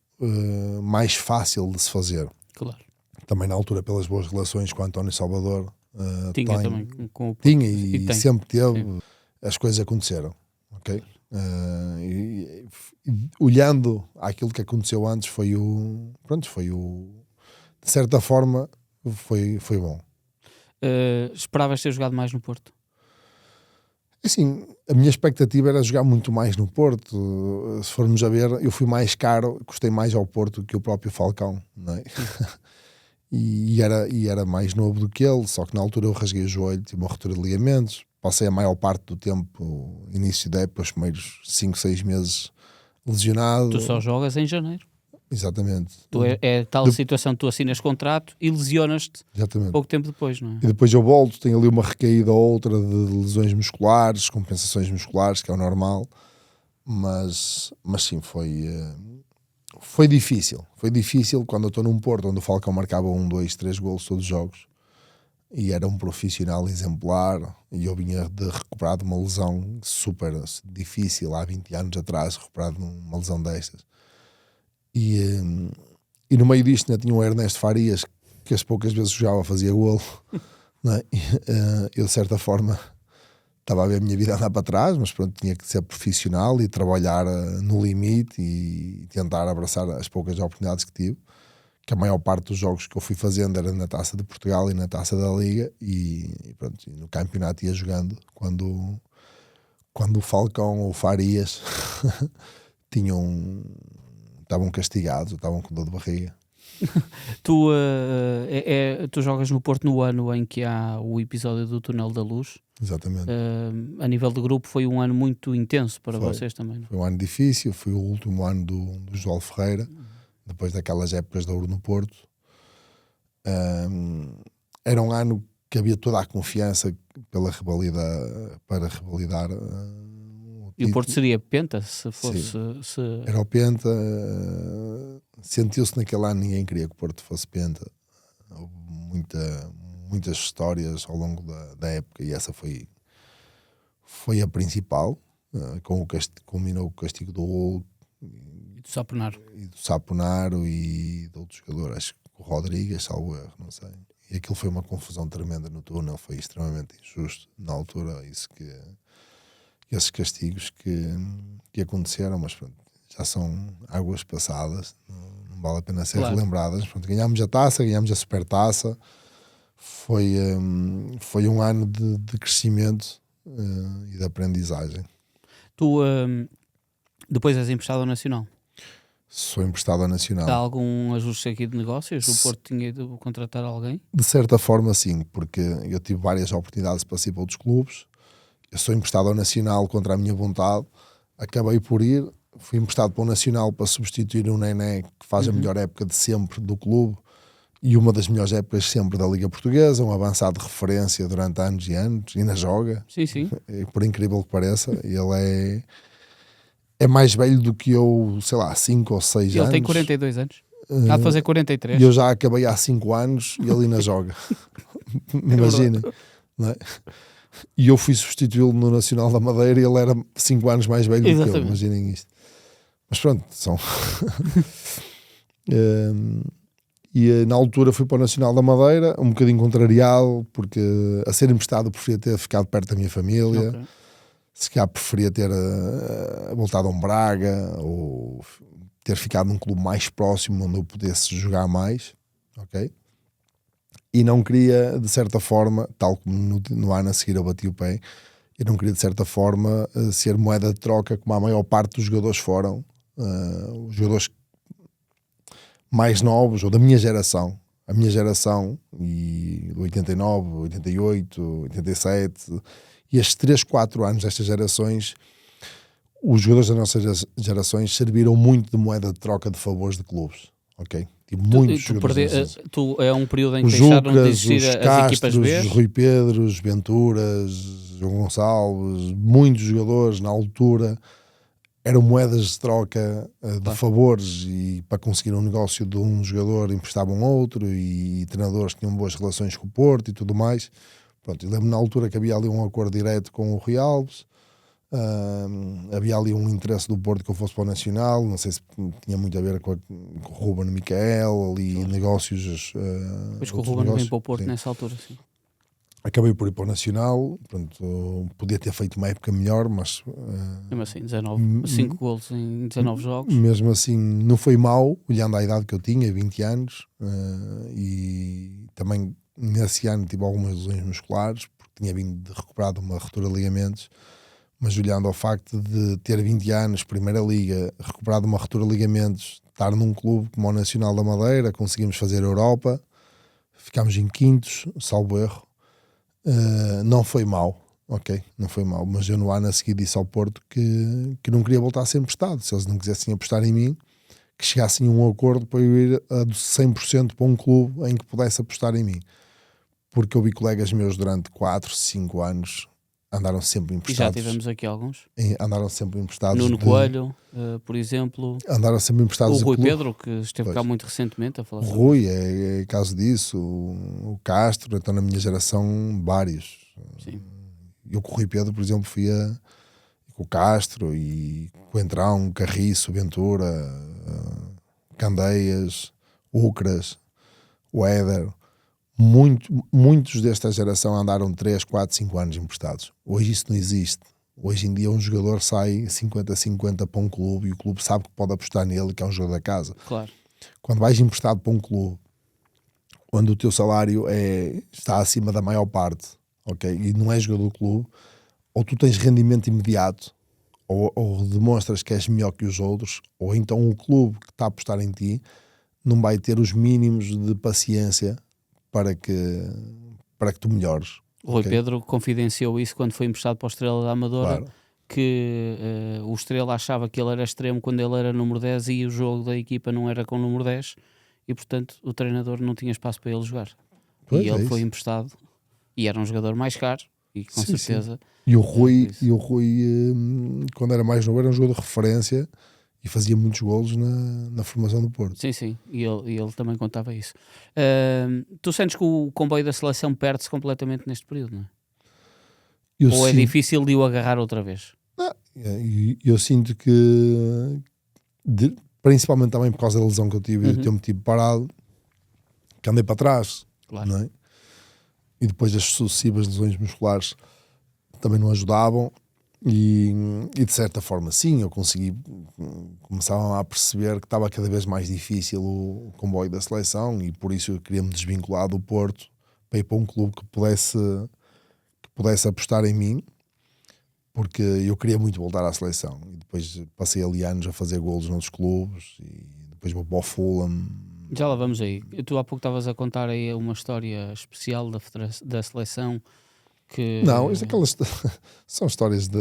mais fácil de se fazer. Claro. Também na altura pelas boas relações com o António Salvador. Tinha também com o tinha e sempre teve. Sim. As coisas aconteceram, ok? Olhando àquilo que aconteceu antes, de certa forma foi bom. Esperavas ter jogado mais no Porto? Assim, a minha expectativa era jogar muito mais no Porto. Se formos a ver, eu fui mais caro, custei mais ao Porto que o próprio Falcão, não é? e era mais novo do que ele, só que na altura eu rasguei o joelho, tive uma ruptura de ligamentos, passei a maior parte do tempo, início da época, os primeiros 5, 6 meses lesionado. Tu só jogas em janeiro. Exatamente. É tal situação, tu assinas contrato e lesionas-te pouco tempo depois, não é? E depois eu volto, tenho ali uma recaída ou outra de lesões musculares, compensações musculares, que é o normal, mas sim, foi difícil. Foi difícil quando eu estou num Porto onde o Falcão marcava 1, 2, 3 golos todos os jogos e era um profissional exemplar, e eu vinha de recuperar de uma lesão super difícil há 20 anos atrás, recuperado de uma lesão destas. E no meio disto ainda tinha o Ernesto Farias, que as poucas vezes jogava fazia golo, não é? Eu de certa forma estava a ver a minha vida andar para trás, mas pronto, tinha que ser profissional e trabalhar no limite e tentar abraçar as poucas oportunidades que tive, que a maior parte dos jogos que eu fui fazendo era na Taça de Portugal e na Taça da Liga, e pronto, e no campeonato ia jogando quando o Falcão ou o Farias estavam castigados, estavam com dor de barriga. Tu jogas no Porto no ano em que há o episódio do Túnel da Luz. Exatamente. A nível de grupo foi um ano muito intenso para vocês também, não? Foi um ano difícil, foi o último ano do João Ferreira, depois daquelas épocas de ouro no Porto. Era um ano que havia toda a confiança para revalidar. E o Porto seria penta se fosse... Era o penta. Sentiu-se naquele ano, ninguém queria que o Porto fosse penta. Houve muitas histórias ao longo da época, e essa foi a principal. Culminou o castigo do Hugo e do Saponaro e de outro jogador, acho que o Rodrigues, salvo erro, não sei. E aquilo foi uma confusão tremenda no túnel, foi extremamente injusto na altura, esses castigos que aconteceram, mas pronto, já são águas passadas, não vale a pena ser relembradas. Pronto, ganhámos a taça, ganhámos a supertaça, foi um ano de crescimento e de aprendizagem. Tu depois és emprestado ao Nacional? Sou emprestado ao Nacional. Há algum ajuste aqui de negócios? O Porto tinha de contratar alguém? De certa forma sim, porque eu tive várias oportunidades para ir para outros clubes. Eu sou emprestado ao Nacional contra a minha vontade, acabei por ir, fui emprestado para o Nacional para substituir o Nené, que faz a melhor época de sempre do clube e uma das melhores épocas sempre da Liga Portuguesa, um avançado de referência durante anos e anos, e ainda joga. Sim. Por incrível que pareça, ele é mais velho do que eu, sei lá, 5 ou 6 anos. Ele tem 42 anos. Há de fazer 43. E eu já acabei há 5 anos e ele ainda joga. Imagina, não é? E eu fui substituí-lo no Nacional da Madeira e ele era 5 anos mais velho do que eu, imaginem isto. Mas pronto, são... E na altura fui para o Nacional da Madeira, um bocadinho contrariado, porque a ser emprestado preferia ter ficado perto da minha família, okay. Se calhar preferia ter voltado a um Braga, ou ter ficado num clube mais próximo onde eu pudesse jogar mais, ok? E não queria, de certa forma, tal como no ano a seguir eu bati o pé, eu não queria, de certa forma, ser moeda de troca como a maior parte dos jogadores foram, os jogadores mais novos, ou da minha geração, a minha geração, e 89, 88, 87, e estes 3, 4 anos destas gerações, os jogadores das nossas gerações serviram muito de moeda de troca de favores de clubes, ok? Tipo, muitos jogadores. É um período em que Os deixaram de Jucas, existir os as equipas Castros, B. os Rui Pedros, Venturas, João Gonçalves, muitos jogadores na altura eram moedas de troca de favores, e para conseguir um negócio de um jogador emprestavam outro, e treinadores tinham boas relações com o Porto e tudo mais. Pronto, eu lembro na altura que havia ali um acordo direto com o Rui Alves. Havia ali um interesse do Porto que eu fosse para o Nacional, não sei se tinha muito a ver com o Ruben Miquel, ali claro. Negócios. Pois que o Ruben vem para o Porto, sim. Nessa altura, sim. Acabei por ir para o Nacional, pronto, podia ter feito uma época melhor, mas... mesmo assim, 5 golos em 19 jogos. Mesmo assim, não foi mau, olhando à idade que eu tinha, 20 anos, e também nesse ano tive algumas lesões musculares, porque tinha vindo de recuperar de uma ruptura de ligamentos. Mas olhando ao facto de ter 20 anos, Primeira Liga, recuperado uma ruptura de ligamentos, estar num clube como o Nacional da Madeira, conseguimos fazer a Europa, ficámos em quintos, salvo erro, não foi mau, ok? Não foi mau, mas eu no ano a seguir disse ao Porto que não queria voltar a ser emprestado, se eles não quisessem apostar em mim, que chegassem a um acordo para eu ir a 100% para um clube em que pudesse apostar em mim. Porque eu vi colegas meus durante 4, 5 anos andaram sempre emprestados. E já tivemos aqui alguns. Andaram sempre emprestados. Nuno Coelho, por exemplo. Andaram sempre emprestados. O Rui Pedro, que esteve cá muito recentemente a falar. O Rui é caso disso. O Castro, então na minha geração, vários. Sim. Eu com o Rui Pedro, por exemplo, fui com o Castro e com o Entrão, Carriço, Ventura, Candeias, Ucras, o Éder. Muitos desta geração andaram 3, 4, 5 anos emprestados. Hoje isso não existe. Hoje em dia um jogador sai 50-50 para um clube e o clube sabe que pode apostar nele, que é um jogador da casa. Claro. Quando vais emprestado para um clube onde o teu salário está acima da maior parte, ok, e não és jogador do clube, ou tu tens rendimento imediato, ou demonstras que és melhor que os outros, ou então o clube que está a apostar em ti não vai ter os mínimos de paciência para que tu melhores. O Rui Pedro confidenciou isso quando foi emprestado para o Estrela da Amadora, claro. Que o Estrela achava que ele era extremo quando ele era número 10 e o jogo da equipa não era com o número 10 e, portanto, o treinador não tinha espaço para ele jogar. Pois e ele foi emprestado e era um jogador mais caro e com certeza... Sim. E o Rui, quando era mais novo, era um jogador de referência e fazia muitos golos na formação do Porto. Sim, e ele também contava isso. Tu sentes que o comboio da seleção perde-se completamente neste período, não é? Ou é difícil de o agarrar outra vez? Não, eu sinto que, principalmente também por causa da lesão que eu tive, de ter-me parado, que andei para trás, claro. Não é? E depois as sucessivas lesões musculares também não ajudavam. E de certa forma sim, eu começava a perceber que estava cada vez mais difícil o comboio da seleção e por isso eu queria me desvincular do Porto para ir para um clube que pudesse apostar em mim, porque eu queria muito voltar à seleção e depois passei ali anos a fazer golos noutros clubes e depois vou para o Fulham. Já lá vamos aí. Tu há pouco estavas a contar aí uma história especial da seleção. Não, aquelas são histórias de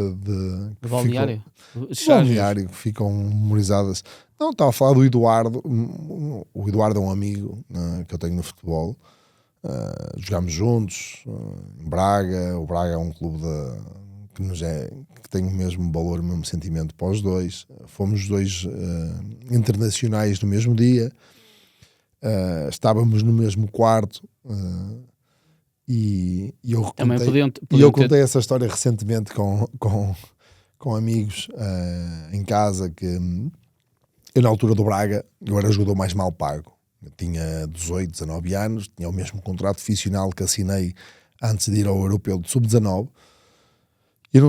balneário? Balneário, que ficam memorizadas. Não, estava a falar do Eduardo. O Eduardo é um amigo que eu tenho no futebol. Jogámos juntos em Braga. O Braga é um clube que tem o mesmo valor, o mesmo sentimento para os dois. Fomos os dois internacionais no mesmo dia. Estávamos no mesmo quarto. E eu contei essa história recentemente com amigos em casa, que eu na altura do Braga eu era o jogador mais mal pago. Eu tinha 18, 19 anos, tinha o mesmo contrato profissional que assinei antes de ir ao Europeu de Sub-19. Eu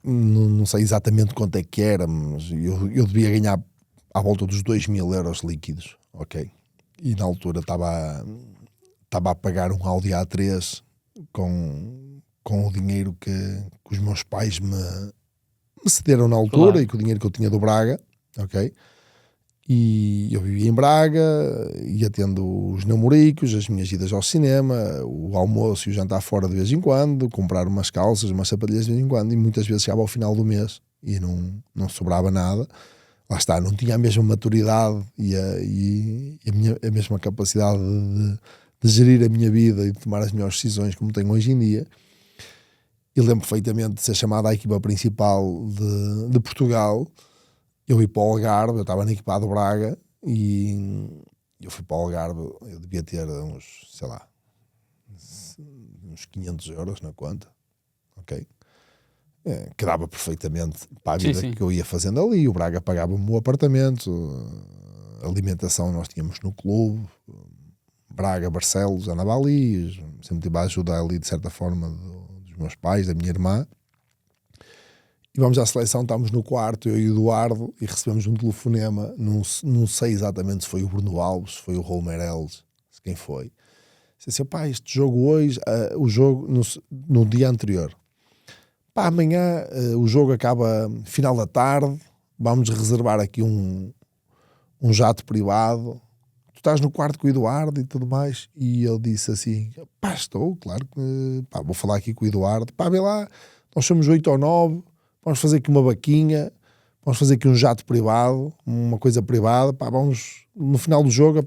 não sei exatamente quanto é que era, mas eu devia ganhar à volta dos 2.000 euros líquidos, ok? E na altura estava a pagar um Audi A3 com o dinheiro que os meus pais me cederam na altura, claro. E com o dinheiro que eu tinha do Braga, ok? E eu vivia em Braga, ia tendo os namoricos, as minhas idas ao cinema, o almoço e o jantar fora de vez em quando, comprar umas calças, umas sapatilhas de vez em quando, e muitas vezes chegava ao final do mês e não sobrava nada. Lá está, não tinha a mesma maturidade e a mesma capacidade de gerir a minha vida e de tomar as melhores decisões como tenho hoje em dia. E lembro perfeitamente de ser chamado à equipa principal de Portugal. Eu ia para o Algarve, eu estava na equipa do Braga e eu fui para o Algarve, eu devia ter uns, sei lá, uns 500 euros na conta, ok? Que dava perfeitamente para a vida que eu ia fazendo ali. O Braga pagava-me o apartamento, a alimentação nós tínhamos no clube, Braga, Barcelos, andava ali, sempre tive a ajuda ali de certa forma dos meus pais, da minha irmã. E vamos à seleção, estávamos no quarto, eu e o Eduardo, e recebemos um telefonema, não sei exatamente se foi o Bruno Alves, se foi o Raul Meireles, quem foi. Disse assim, pá, este jogo hoje, o jogo no dia anterior. Pá, amanhã o jogo acaba final da tarde, vamos reservar aqui um jato privado, tu estás no quarto com o Eduardo e tudo mais. E ele disse assim, pá, estou, claro que, pá, vou falar aqui com o Eduardo, pá, vê lá, nós somos 8 ou 9, vamos fazer aqui uma vaquinha, vamos fazer aqui um jato privado, uma coisa privada, pá, vamos, no final do jogo,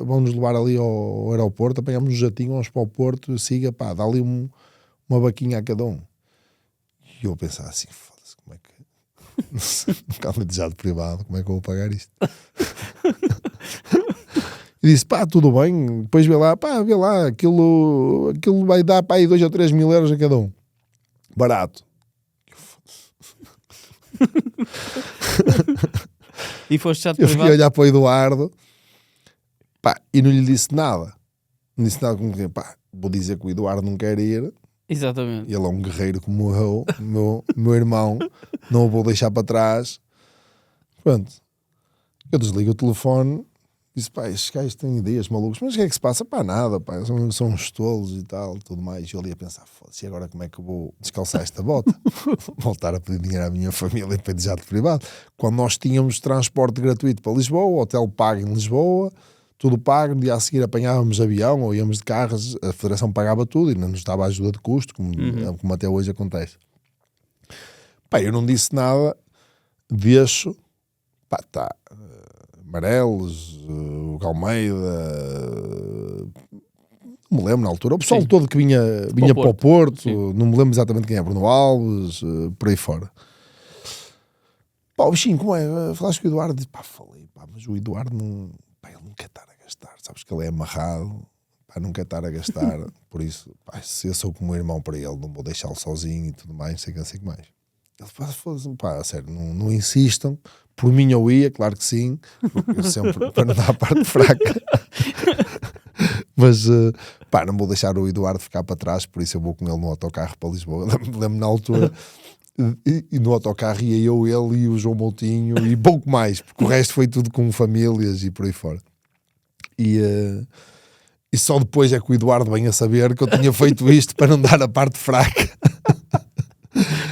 vamos levar ali ao aeroporto, apanhamos um jatinho, vamos para o Porto, siga, pá, dá ali uma vaquinha a cada um. E eu pensava assim, foda-se, como é que... um carro de jato privado, como é que eu vou pagar isto? E disse, pá, tudo bem, depois vê lá, aquilo vai dar, pá, aí 2 ou 3 mil euros a cada um. Barato. E foste jato eu privado? fiquei a olhar para o Eduardo, pá, e não lhe disse nada. Não disse nada como que, pá, vou dizer que o Eduardo não quer ir. Exatamente. Ele é um guerreiro como eu, meu irmão, não o vou deixar para trás. Pronto, eu desliguei o telefone, disse, pá, estes gajos têm ideias malucos, mas o que é que se passa? Pá, nada, pá, são uns tolos e tal, tudo mais. E eu ali a pensar, foda-se, agora como é que eu vou descalçar esta bota? Voltar a pedir dinheiro à minha família para ir de jato privado. Quando nós tínhamos transporte gratuito para Lisboa, hotel pago em Lisboa, tudo pago, no dia a seguir apanhávamos avião ou íamos de carros, a Federação pagava tudo e não nos dava ajuda de custo, como até hoje acontece. Pá, eu não disse nada, deixo, pá, tá, Meireles, o Galmeida, não me lembro na altura, o pessoal todo que vinha para o Porto, não me lembro exatamente quem é, Bruno Alves, por aí fora. Pá, o bichinho, como é? Falaste com o Eduardo, disse, pá, falei, pá, mas o Eduardo não... ele não quer estar a gastar, sabes que ele é amarrado, pá, não quer estar a gastar, por isso, pá, se eu sou como irmão para ele, não vou deixá-lo sozinho e tudo mais, não sei o que mais. Ele falou, pá, sério, não insistam, por mim eu ia, claro que sim, eu sempre, para não dar a parte fraca, mas, pá, não vou deixar o Eduardo ficar para trás, por isso eu vou com ele no autocarro para Lisboa. Lembro na altura... E no autocarro ia eu, ele e o João Moutinho e pouco mais, porque o resto foi tudo com famílias e por aí fora. E só depois é que o Eduardo vem a saber que eu tinha feito isto para não dar a parte fraca.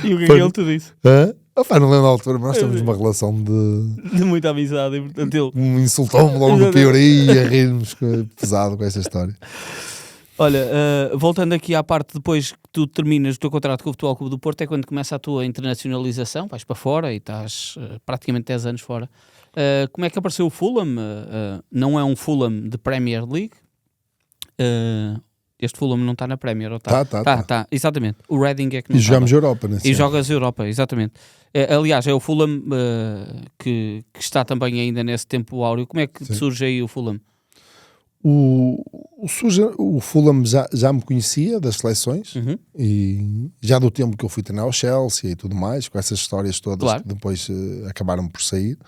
E o que é que ele te disse? Opa, não lembro na altura, mas nós temos uma relação de muita amizade, e portanto ele me insultou-me logo no pioria, a rir-nos pesado com essa história. Olha, voltando aqui à parte depois que tu terminas o teu contrato com o Futebol Clube do Porto, é quando começa a tua internacionalização, vais para fora e estás praticamente 10 anos fora. Como é que apareceu o Fulham? Não é um Fulham de Premier League. Este Fulham não está na Premier, ou está? Tá, exatamente. O Reading é que não está. E jogamos Europa, né? E jogas Europa, exatamente. Aliás, é o Fulham que está também ainda nesse tempo áureo. Como é que surge aí o Fulham? O Fulham já me conhecia das seleções e já do tempo que eu fui treinar ao Chelsea e tudo mais, com essas histórias todas que depois acabaram por sair.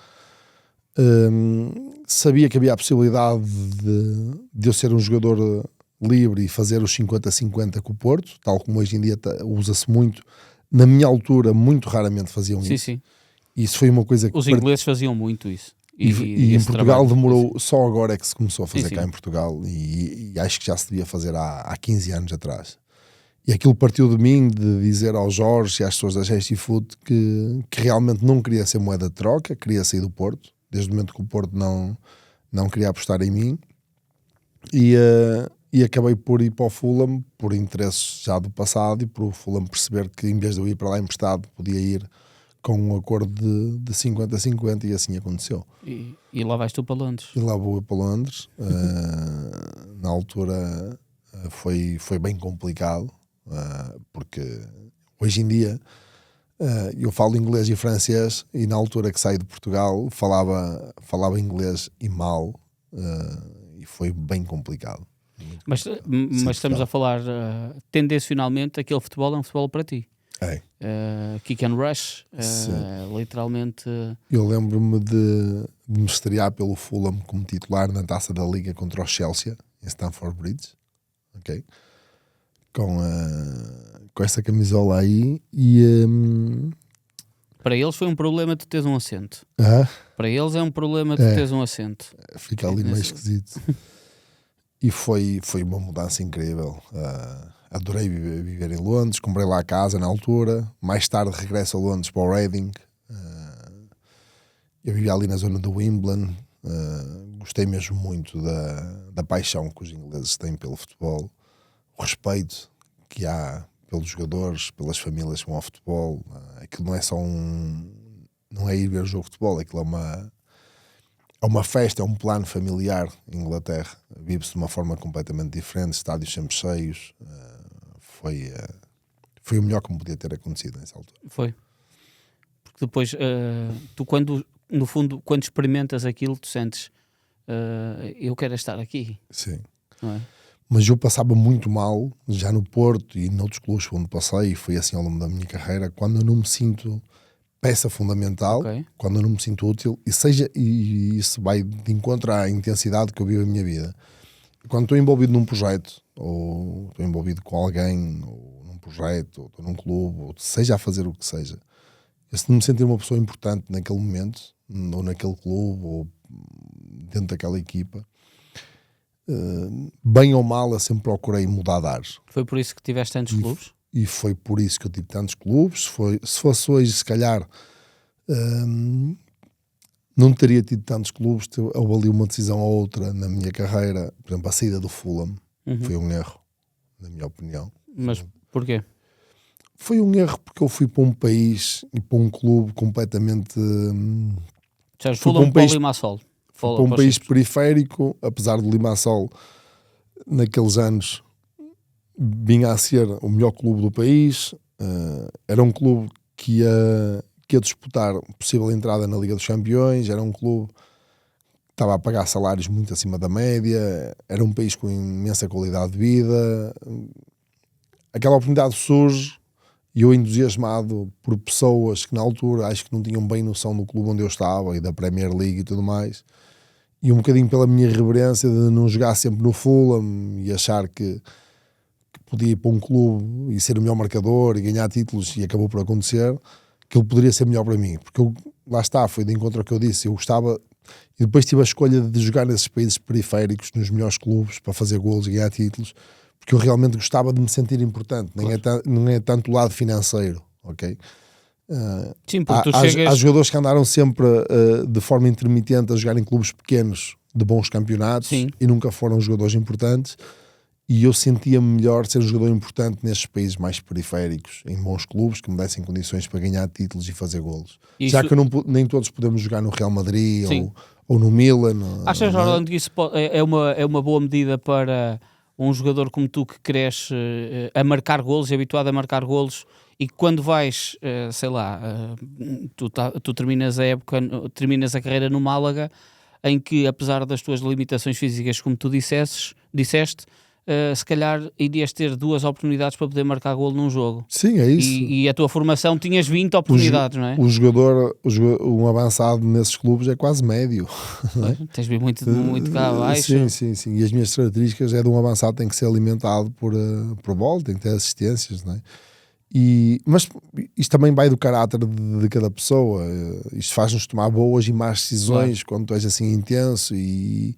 Sabia que havia a possibilidade de eu ser um jogador livre e fazer os 50-50 com o Porto, tal como hoje em dia usa-se muito. Na minha altura, muito raramente faziam isso. Sim. Isso foi uma coisa que... Os ingleses faziam muito isso. E em Portugal demorou, só agora é que se começou a fazer cá em Portugal e acho que já se devia fazer há 15 anos atrás. E aquilo partiu de mim, de dizer ao Jorge e às pessoas da Gesti Foot que realmente não queria ser moeda de troca, queria sair do Porto, desde o momento que o Porto não queria apostar em mim. E acabei por ir para o Fulham, por interesses já do passado e por o Fulham perceber que em vez de eu ir para lá emprestado, podia ir com um acordo de 50-50 e assim aconteceu. E lá vais tu para Londres. E lá vou eu para Londres. Na altura foi bem complicado, porque hoje em dia eu falo inglês e francês, e na altura que saí de Portugal falava inglês e mal, e foi bem complicado. Mas estamos a falar tendencionalmente, aquele futebol é um futebol para ti. Kick and rush, literalmente. Eu lembro-me de me estrear pelo Fulham como titular na Taça da Liga contra o Chelsea em Stamford Bridge, ok? Com essa camisola aí, e para eles foi um problema tu teres um assento. Para eles é um problema tu teres um assento. Fica ali meio esquisito. E foi uma mudança incrível. Adorei viver em Londres, comprei lá a casa na altura. Mais tarde regresso a Londres para o Reading. Eu vivia ali na zona do Wimbledon. Gostei mesmo muito da paixão que os ingleses têm pelo futebol, o respeito que há pelos jogadores, pelas famílias que vão ao futebol. Aquilo não é só não é ir ver o jogo de futebol, aquilo é uma festa, é um plano familiar. Em Inglaterra vive-se de uma forma completamente diferente, estádios sempre cheios. Foi o melhor que me podia ter acontecido nessa altura. Foi. Porque depois, tu no fundo, quando experimentas aquilo, tu sentes, eu quero estar aqui. Sim. Não é? Mas eu passava muito mal, já no Porto e noutros clubes onde passei, e foi assim ao longo da minha carreira, quando eu não me sinto peça fundamental, quando eu não me sinto útil, e isso vai de encontro à intensidade que eu vivo a minha vida. Quando estou envolvido num projeto, ou estou envolvido com alguém, ou num projeto, ou estou num clube, ou seja a fazer o que seja, eu se não me sentir uma pessoa importante naquele momento, ou naquele clube, ou dentro daquela equipa, bem ou mal, eu sempre procurei mudar de ares. Foi por isso que tiveste tantos clubes? E foi por isso que eu tive tantos clubes. Se fosse hoje, se calhar, não teria tido tantos clubes. Houve ali uma decisão ou outra na minha carreira. Por exemplo, a saída do Fulham foi um erro, na minha opinião. Mas porquê? Foi um erro porque eu fui para um país e para um clube completamente... Fulham para o Limassol. Para um país periférico, apesar de Limassol, naqueles anos, vinha a ser o melhor clube do país. Era um clube que ia disputar possível entrada na Liga dos Campeões. Era um clube que estava a pagar salários muito acima da média. Era um país com imensa qualidade de vida. Aquela oportunidade surge e eu, entusiasmado por pessoas que na altura acho que não tinham bem noção do clube onde eu estava e da Premier League e tudo mais, e um bocadinho pela minha irreverência de não jogar sempre no Fulham e achar que podia ir para um clube e ser o melhor marcador e ganhar títulos, e acabou por acontecer, que ele poderia ser melhor para mim, porque lá está, foi de encontro ao que eu disse, eu gostava, e depois tive a escolha de jogar nesses países periféricos, nos melhores clubes, para fazer golos e ganhar títulos, porque eu realmente gostava de me sentir importante. Claro. Não é tanto o lado financeiro, ok? Sim, porque há jogadores que andaram sempre de forma intermitente a jogar em clubes pequenos de bons campeonatos. Sim. E nunca foram jogadores importantes, e eu sentia-me melhor ser um jogador importante nestes países mais periféricos, em bons clubes que me dessem condições para ganhar títulos e fazer golos. Isso... Já que nem todos podemos jogar no Real Madrid ou no Milan. Achas, Orlando, que isso é uma boa medida para um jogador como tu, que cresce a marcar golos, habituado a marcar golos, e que quando vais, sei lá, tu terminas a carreira no Málaga, em que, apesar das tuas limitações físicas, como tu disseste, se calhar irias ter 2 oportunidades para poder marcar golo num jogo. Sim, é isso. E a tua formação tinhas 20 oportunidades, não é? Um avançado nesses clubes é quase médio. Não é? Tens de vir muito cá abaixo. Sim. E as minhas características é de um avançado, tem que ser alimentado por bola, tem que ter assistências, não é? Mas isto também vai do caráter de cada pessoa. Isto faz-nos tomar boas e más decisões, claro, quando tu és assim intenso e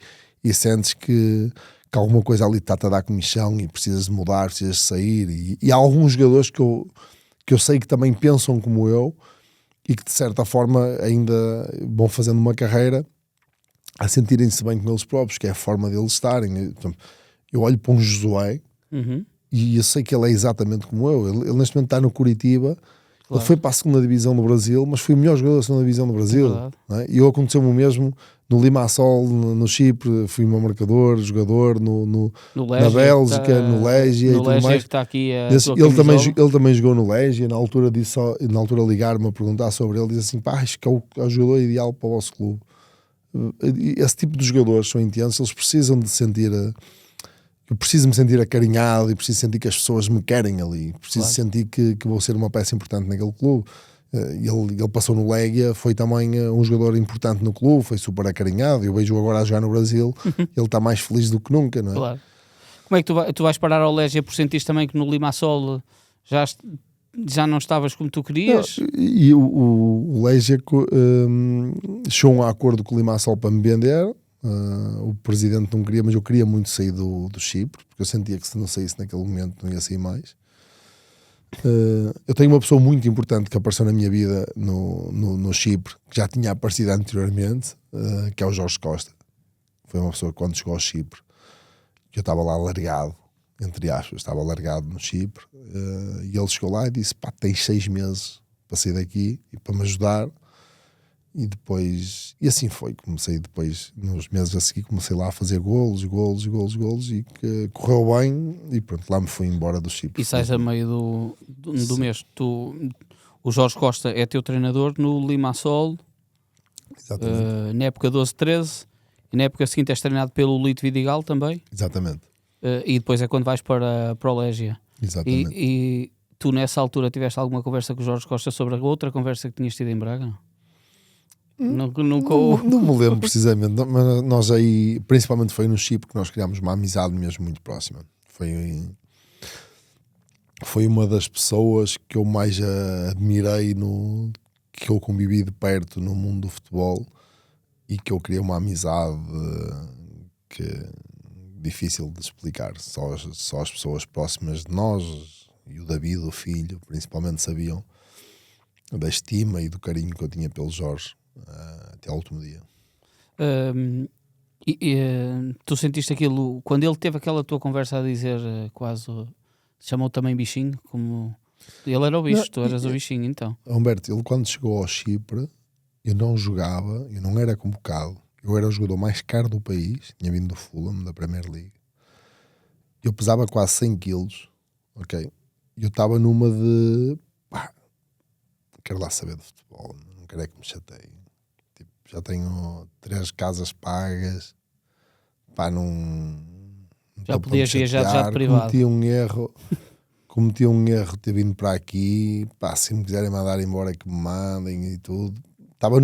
sentes que alguma coisa ali está-te a dar comichão e precisas de mudar, precisas de sair. E há alguns jogadores que eu sei que também pensam como eu e que de certa forma ainda vão fazendo uma carreira a sentirem-se bem com eles próprios, que é a forma deles estarem. Eu olho para um Josué e eu sei que ele é exatamente como eu. Ele neste momento está no Curitiba Ele foi para a segunda divisão do Brasil, mas foi o melhor jogador da segunda divisão do Brasil. Não é? E aconteceu-me o mesmo no Limassol, no Chipre, fui meu marcador, jogador, na Bélgica, no Legia e tudo mais. Que está aqui ele também jogou no Legia, na altura ligaram-me a perguntar sobre ele, diz assim, pá, acho que é o jogador ideal para o vosso clube. Esse tipo de jogadores são intensos, eles precisam de sentir... Eu preciso me sentir acarinhado e preciso sentir que as pessoas me querem ali. Preciso sentir que vou ser uma peça importante naquele clube. Ele passou no Legia, foi também um jogador importante no clube, foi super acarinhado. Eu vejo-o agora a jogar no Brasil, ele está mais feliz do que nunca, não é? Claro. Como é que tu vais parar ao Legia por sentir também que no Limassol já não estavas como tu querias? Não, e o Legia chegou a um acordo com o Limassol para me vender. O presidente não queria, mas eu queria muito sair do Chipre, porque eu sentia que se não saísse naquele momento não ia sair mais. Eu tenho uma pessoa muito importante que apareceu na minha vida no Chipre, que já tinha aparecido anteriormente, que é o Jorge Costa. Foi uma pessoa que quando chegou ao Chipre, eu estava lá largado, entre aspas, estava largado no Chipre, e ele chegou lá e disse, pá, tens 6 meses para sair daqui e para me ajudar. E assim foi, comecei depois, nos meses a seguir, comecei lá a fazer golos, e que correu bem, e pronto, lá me fui embora do Chipre. E sais a meio do mês. O Jorge Costa é teu treinador no Limassol, na época 12-13, e na época seguinte és treinado pelo Lito Vidigal também. Exatamente. E depois é quando vais para o Legia. Exatamente. E tu nessa altura tiveste alguma conversa com o Jorge Costa sobre a outra conversa que tinhas tido em Braga? Não me lembro precisamente, mas nós aí, principalmente foi no Chipre que nós criámos uma amizade mesmo muito próxima. Foi uma das pessoas que eu mais admirei, que eu convivi de perto no mundo do futebol, e que eu criei uma amizade que é difícil de explicar. Só as pessoas próximas de nós, e o David, o filho, principalmente sabiam da estima e do carinho que eu tinha pelo Jorge. Até ao último dia. Tu sentiste aquilo quando ele teve aquela tua conversa a dizer quase, chamou também bichinho, como ele era o bicho, tu eras o bichinho então. Humberto, ele quando chegou ao Chipre, eu não jogava, eu não era convocado, eu era o jogador mais caro do país, tinha vindo do Fulham, da Premier League, eu pesava quase 100 quilos, ok? Eu estava numa de quero lá saber de futebol, não quero é que me chateie. Já tenho 3 casas pagas, pá, já podias viajar de privado. Cometi um erro ter vindo para aqui, pá, se me quiserem mandar embora que me mandem e tudo. Estava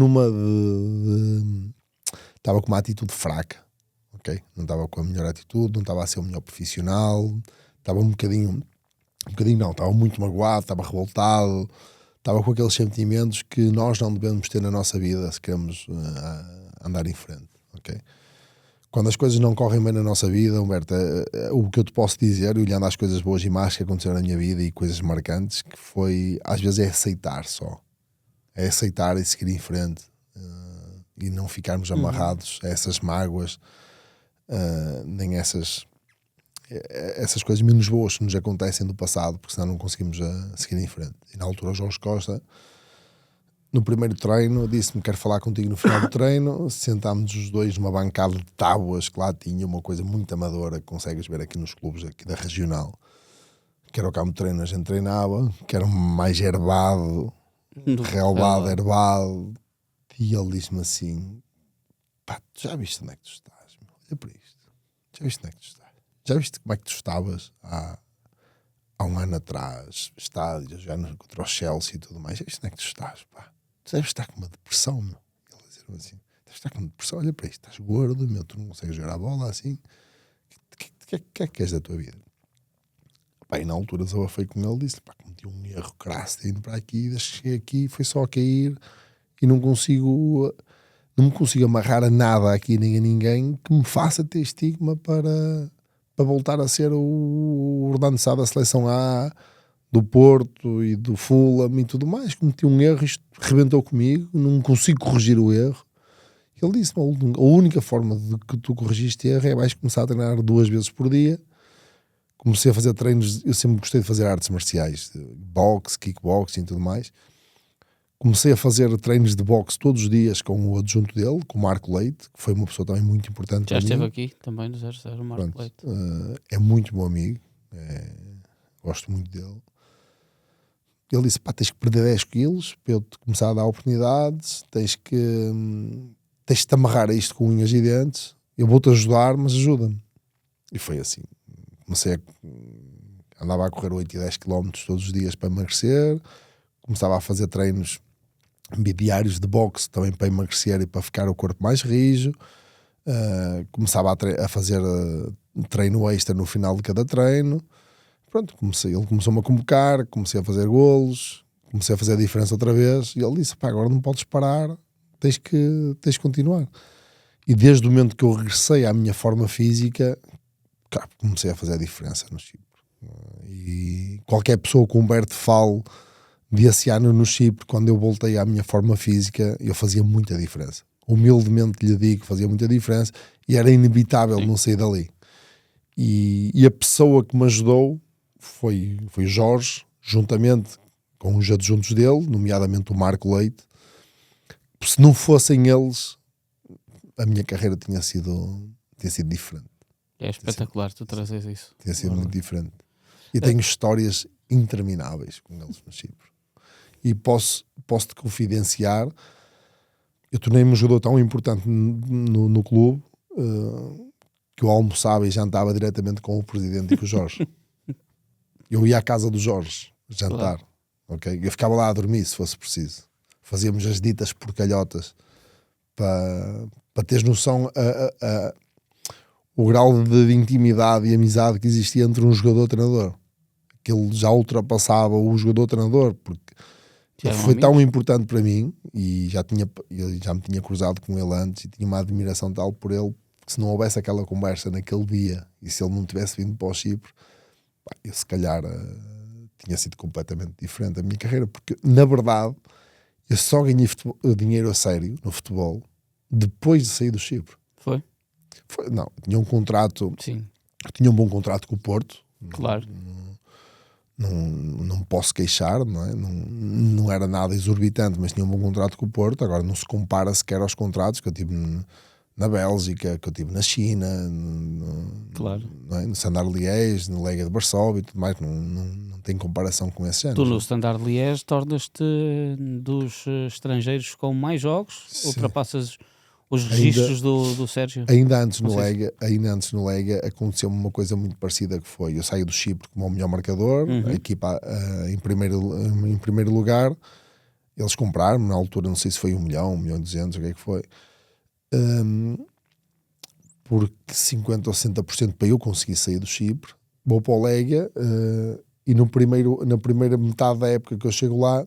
estava com uma atitude fraca, ok? Não estava com a melhor atitude, não estava a ser o melhor profissional, estava estava muito magoado, estava revoltado. Estava com aqueles sentimentos que nós não devemos ter na nossa vida se queremos andar em frente, ok? Quando as coisas não correm bem na nossa vida, Humberto, o que eu te posso dizer, olhando às coisas boas e más que aconteceram na minha vida e coisas marcantes, que foi, às vezes é aceitar só. É aceitar e seguir em frente e não ficarmos amarrados a essas mágoas, nem essas coisas menos boas que nos acontecem do passado, porque senão não conseguimos seguir em frente. E na altura o Jorge Costa, no primeiro treino, disse-me, quero falar contigo no final do treino. Sentámos os dois numa bancada de tábuas que lá tinha, uma coisa muito amadora que consegues ver aqui nos clubes aqui da Regional, que era o campo de treino a gente treinava, que era mais relevado, herbado, e ele disse-me assim, pá, já viste onde é que tu estás? Olha para isto, já viste onde é que tu estás? Já viste como é que tu estavas há um ano atrás, estádio, já contra o Chelsea e tudo mais? Já viste onde é que tu estás, pá? Tu deves estar com uma depressão, meu. Ele dizia assim, deves estar com uma depressão, olha para isto, estás gordo, meu, tu não consegues jogar a bola assim. O que é que és da tua vida? Pá, e na altura desabafei com ele, disse, pá, cometi um erro crasso de indo para aqui, desde que cheguei aqui, foi só a cair e não me consigo amarrar a nada aqui nem a ninguém que me faça ter estigma para voltar a ser o Orlando Sá da seleção A, do Porto e do Fulham e tudo mais. Cometi um erro, isto rebentou comigo, não consigo corrigir o erro. Ele disse-me, a única forma de que tu corrigiste erro é vais começar a treinar 2 vezes por dia, comecei a fazer treinos, eu sempre gostei de fazer artes marciais, boxe, kickboxing e tudo mais. Comecei a fazer treinos de boxe todos os dias com o adjunto dele, com o Marco Leite, que foi uma pessoa também muito importante Já para esteve mim. aqui também no 00, o Marco Leite. É muito bom amigo, gosto muito dele. Ele disse, tens que perder 10 quilos para eu te começar a dar oportunidades, tens que te amarrar a isto com unhas e dentes, eu vou-te ajudar, mas ajuda-me. E foi assim. Andava a correr 8 e 10 km todos os dias para emagrecer, começava a fazer treinos diários de boxe também para emagrecer e para ficar o corpo mais rijo. Começava a fazer treino extra no final de cada treino. Pronto, ele começou-me a convocar, comecei a fazer golos, comecei a fazer a diferença outra vez, e ele disse, agora não podes parar, tens que continuar. E desde o momento que eu regressei à minha forma física, comecei a fazer a diferença no Chipre. E qualquer pessoa que o Humberto fale de esse ano no Chipre, quando eu voltei à minha forma física, eu fazia muita diferença. Humildemente lhe digo que fazia muita diferença, e era inevitável não sair dali. E a pessoa que me ajudou foi o Jorge, juntamente com os adjuntos dele, nomeadamente o Marco Leite. Se não fossem eles, a minha carreira tinha sido diferente. É espetacular tu trazes isso. Tinha sido muito diferente. E tenho histórias intermináveis com eles no Chipre. E posso-te confidenciar, eu tornei-me um jogador tão importante no clube que eu almoçava e jantava diretamente com o presidente e com o Jorge. Eu ia à casa do Jorge jantar, claro. Okay? Eu ficava lá a dormir se fosse preciso. Fazíamos as ditas porcalhotas para teres noção o grau de intimidade e amizade que existia entre um jogador e treinador. Que ele já ultrapassava o jogador-treinador, porque ele foi tão importante para mim, e eu já me tinha cruzado com ele antes e tinha uma admiração tal por ele, que se não houvesse aquela conversa naquele dia, e se ele não tivesse vindo para o Chipre, eu se calhar tinha sido completamente diferente a minha carreira, porque na verdade eu só ganhei dinheiro a sério no futebol depois de sair do Chipre. Foi? Não, tinha um contrato. Sim. Tinha um bom contrato com o Porto. Claro. Não posso queixar, não é? Não era nada exorbitante, mas tinha um bom contrato com o Porto. Agora não se compara sequer aos contratos que eu tive na Bélgica, que eu tive na China, claro. No Standard Liège, na Lega de Varsóvia e tudo mais. Não tem comparação com esse ano. Tu no Standard Liège tornas-te dos estrangeiros com mais jogos? Sim. Ultrapassas os registros do Sérgio? Ainda antes no Lega aconteceu-me uma coisa muito parecida, que foi, eu saí do Chipre como o melhor marcador, a equipa em primeiro lugar, eles compraram na altura, não sei se foi 1 milhão, 1 milhão e 200, o que é que foi, porque 50% ou 60% para eu conseguir sair do Chipre, vou para o Lega, e na primeira metade da época que eu chego lá,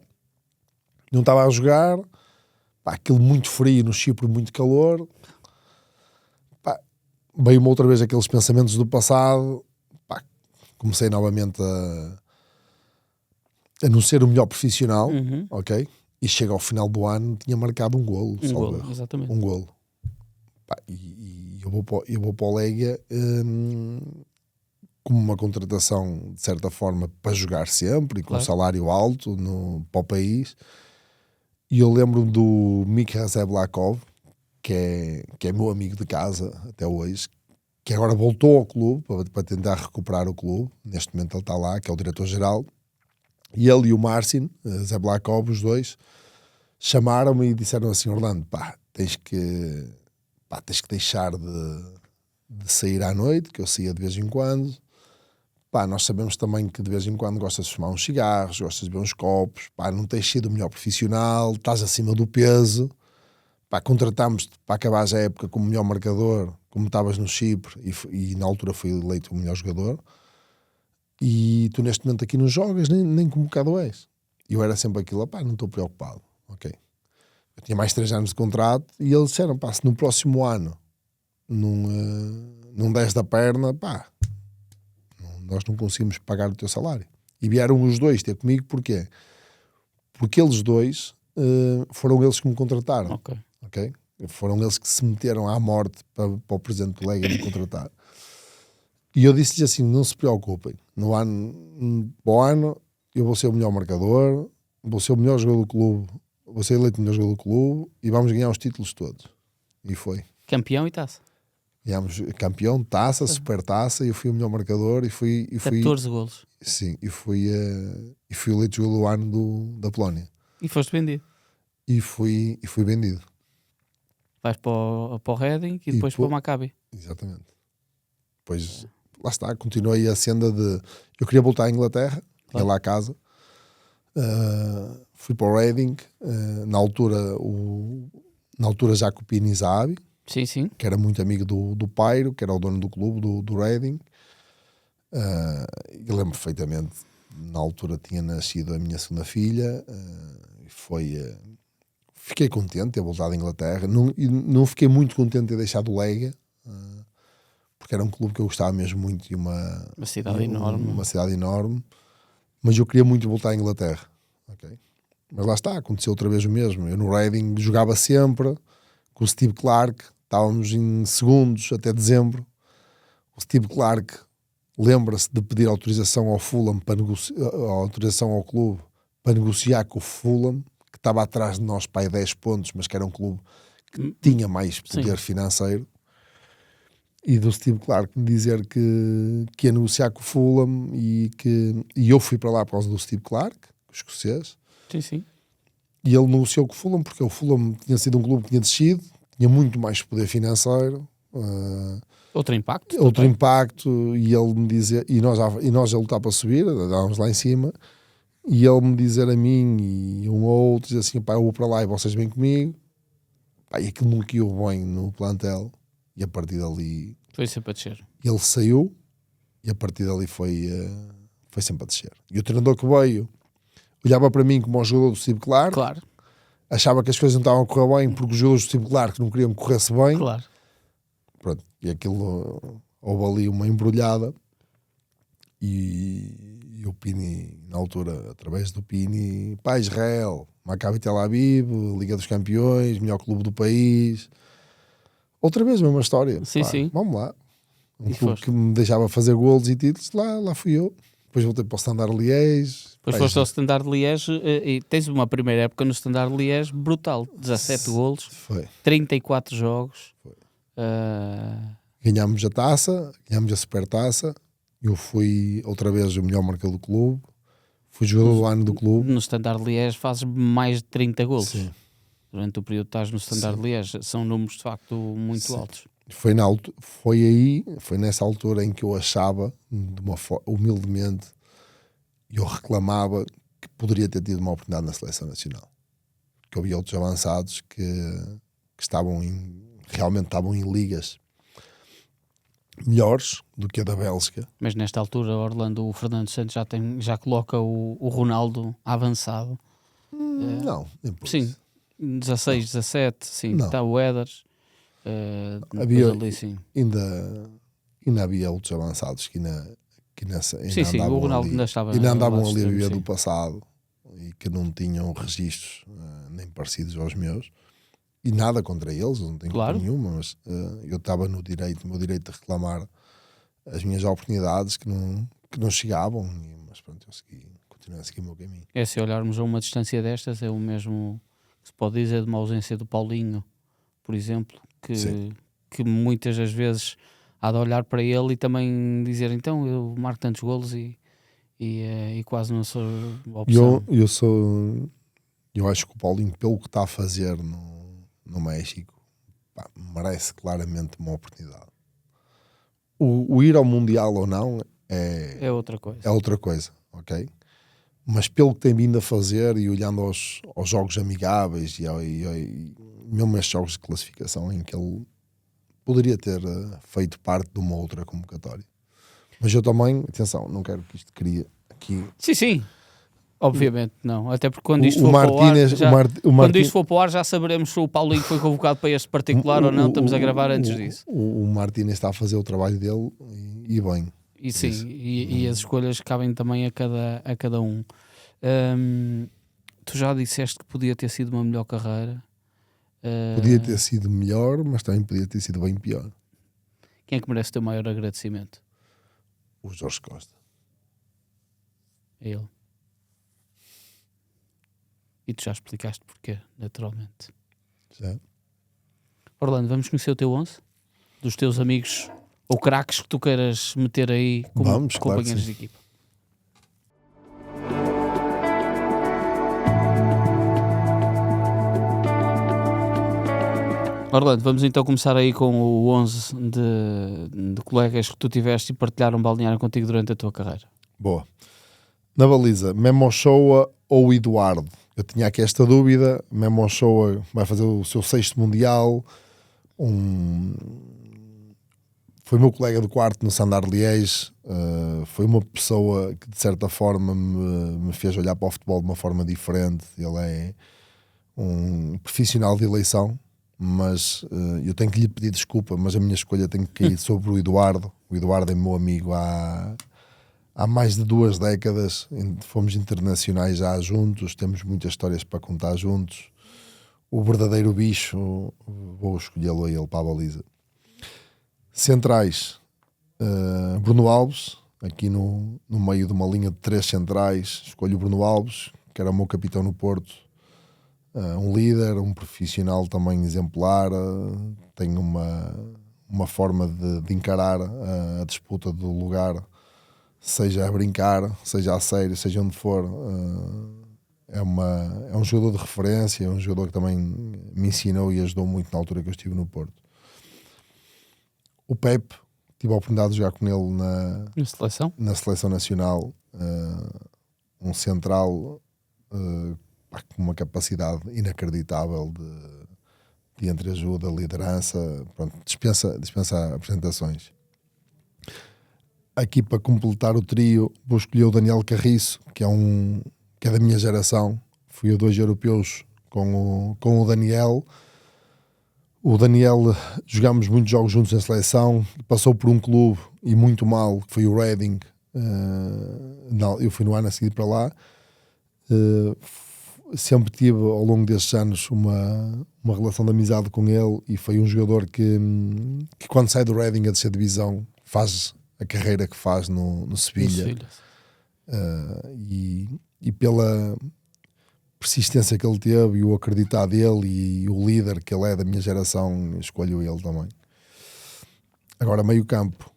não estava a jogar, aquilo muito frio no Chipre, muito calor, veio-me outra vez aqueles pensamentos do passado, comecei novamente a não ser o melhor profissional, ok? E chega ao final do ano, tinha marcado um golo. Exatamente. Um golo. E eu vou para o Lega como uma contratação, de certa forma, para jogar sempre, e com um salário alto para o país. E eu lembro-me do Mikhail Zeblakov, que é meu amigo de casa até hoje, que agora voltou ao clube para tentar recuperar o clube. Neste momento ele está lá, que é o diretor-geral. E ele e o Marcin Zeblakov, os dois, chamaram-me e disseram assim: Orlando, tens que deixar de sair à noite, que eu saía de vez em quando. Nós sabemos também que de vez em quando gostas de fumar uns cigarros, gostas de beber uns copos, não tens sido o melhor profissional, estás acima do peso, contratámos-te para acabar a época como melhor marcador, como estavas no Chipre, e na altura fui eleito o melhor jogador, e tu neste momento aqui não jogas, nem convocado és. E eu era sempre aquilo, não estou preocupado, ok. Eu tinha mais 3 anos de contrato, e eles disseram, se no próximo ano não des da perna, nós não conseguimos pagar o teu salário. E vieram os dois ter comigo, porquê? Porque eles dois foram eles que me contrataram. Okay? Foram eles que se meteram à morte para o presidente do Lega me contratar. E eu disse-lhe assim, não se preocupem, para o ano eu vou ser o melhor marcador, vou ser o melhor jogador do clube, vou ser eleito o melhor jogador do clube e vamos ganhar os títulos todos. E foi. Campeão e taça. Ganhámos campeão, taça, super taça, e eu fui o melhor marcador e fui 14 golos. sim, e fui eleito jogador do ano da Polónia. E foste vendido. E fui vendido. Vais para o Reading e depois para o Maccabi. Exatamente. Depois, lá está, continuei a senda de... Eu queria voltar à Inglaterra, ia lá a casa. Fui para o Reading, na altura já com o Pini Zahavi, Sim. que era muito amigo do Pairo, que era o dono do clube, do Reading. Eu lembro perfeitamente, na altura tinha nascido a minha segunda filha, fiquei contente de ter voltado à Inglaterra. Não fiquei muito contente de ter deixado o Lega, porque era um clube que eu gostava mesmo muito e uma cidade enorme. Uma cidade enorme, mas eu queria muito voltar à Inglaterra. Okay? Mas lá está, aconteceu outra vez o mesmo. Eu no Reading jogava sempre com o Steve Clarke, estávamos em segundos até dezembro. O Steve Clarke lembra-se de pedir autorização ao Fulham autorização ao clube para negociar com o Fulham, que estava atrás de nós para aí 10 pontos, mas que era um clube que tinha mais poder financeiro. E do Steve Clarke me dizer que ia negociar com o Fulham e eu fui para lá por causa do Steve Clarke, o escocês. Sim. E ele negociou com o Fulham porque o Fulham tinha sido um clube que tinha descido, tinha muito mais poder financeiro. Outro impacto, e ele me dizer, e nós a lutar para subir, estávamos lá em cima, e ele me dizer a mim e um ou outro, dizer assim, pá, eu vou para lá e vocês vêm comigo, pá, e aquilo não caiu bem no plantel, e a partir dali foi sempre a descer. Ele saiu e a partir dali foi sempre a descer. E o treinador que veio olhava para mim como o jogador do Steve Clarke, claro, achava que as coisas não estavam a correr bem porque os jogadores do Steve Clarke não queriam que corresse bem. Claro. Pronto, e aquilo houve ali uma embrulhada e o Pini, na altura, através do Pini, pá, Israel, Maccabi Tel Aviv, Liga dos Campeões, melhor clube do país. Outra vez a mesma história. Sim. Vamos lá. Um clube que me deixava fazer golos e títulos, lá fui eu. Depois voltei para o Standard Liège. Depois foste ao Standard Liège e tens uma primeira época no Standard Liège brutal. 17 golos, foi. 34 jogos. Foi. Ganhámos a taça, ganhámos a super taça. Eu fui outra vez o melhor marcador do clube. Fui jogador do ano do clube. No Standard Liège fazes mais de 30 golos. Sim. Durante o período que estás no Standard Liège. São números de facto muito altos. Foi nessa altura em que eu achava, humildemente, eu reclamava que poderia ter tido uma oportunidade na seleção nacional. Que havia outros avançados que realmente estavam em ligas melhores do que a da Bélgica. Mas nesta altura, Orlando, o Fernando Santos já coloca o Ronaldo avançado. Não, sim, 16, 17, sim, não. Está o Eders. Havia, ali, sim. Ainda havia outros avançados que o Ronaldo ainda estava ainda andavam ali a viver do passado e que não tinham registros nem parecidos aos meus, e nada contra eles, não tenho culpa nenhuma, mas eu estava no meu direito de reclamar as minhas oportunidades que não chegavam, mas pronto, eu continuei a seguir o meu caminho. Se olharmos a uma distância destas, é o mesmo que se pode dizer de uma ausência do Paulinho, por exemplo, que muitas das vezes há de olhar para ele e também dizer, então eu marco tantos golos e quase não sou opção. Eu acho que o Paulinho, pelo que está a fazer no México, merece claramente uma oportunidade. O ir ao Mundial ou não é outra coisa. É outra coisa, ok? Mas pelo que tem vindo a fazer e olhando aos jogos amigáveis e mesmo estes jogos de classificação em que ele poderia ter feito parte de uma outra convocatória. Mas eu também, atenção, não quero que isto crie aqui... Sim, obviamente não. Até porque quando isto for para o ar já saberemos se o Paulinho foi convocado para este particular ou não. Estamos a gravar antes disso. O Martínez está a fazer o trabalho dele e bem. E sim, e as escolhas cabem também a cada um. Tu já disseste que podia ter sido uma melhor carreira. Podia ter sido melhor, mas também podia ter sido bem pior. Quem é que merece o teu maior agradecimento? O Jorge Costa. É ele. E tu já explicaste porquê, naturalmente. Já. Orlando, vamos conhecer o teu 11? Dos teus amigos ou craques que tu queiras meter aí como Vamos, claro que companheiros sim. de equipa. Orlando, vamos então começar aí com o 11 de colegas que tu tiveste e partilharam balneário contigo durante a tua carreira. Boa. Na baliza, Memo Ochoa ou Eduardo? Eu tinha aqui esta dúvida. Memo Ochoa vai fazer o seu 6º Mundial. Foi meu colega do quarto no Standard Liège. Foi uma pessoa que de certa forma me fez olhar para o futebol de uma forma diferente. Ele é um profissional de eleição, mas eu tenho que lhe pedir desculpa, mas a minha escolha tem que cair sobre o Eduardo. O Eduardo é meu amigo há mais de 2 décadas, fomos internacionais já juntos, temos muitas histórias para contar juntos. O verdadeiro bicho, vou escolhê-lo a ele para a baliza. Centrais, Bruno Alves, aqui no meio de uma linha de 3 centrais, escolho o Bruno Alves, que era o meu capitão no Porto. Um líder, um profissional também exemplar, tem uma forma de encarar a disputa do lugar, seja a brincar, seja a sério, seja onde for. É um jogador de referência, é um jogador que também me ensinou e ajudou muito na altura que eu estive no Porto. O Pepe, tive a oportunidade de jogar com ele na seleção nacional, um central com uma capacidade inacreditável de entreajuda, liderança, pronto, dispensa apresentações. Aqui para completar o trio vou escolher o Daniel Carriço, que é da minha geração. Fui a 2 europeus com o Daniel. O Daniel, jogámos muitos jogos juntos na seleção, passou por um clube e muito mal, que foi o Reading. Eu fui no ano a seguir para lá. Sempre tive ao longo destes anos uma relação de amizade com ele, e foi um jogador que quando sai do Reading a descer divisão faz a carreira que faz no Sevilha. E pela persistência que ele teve e o acreditar dele e o líder que ele é da minha geração, escolho ele também. Agora, meio campo,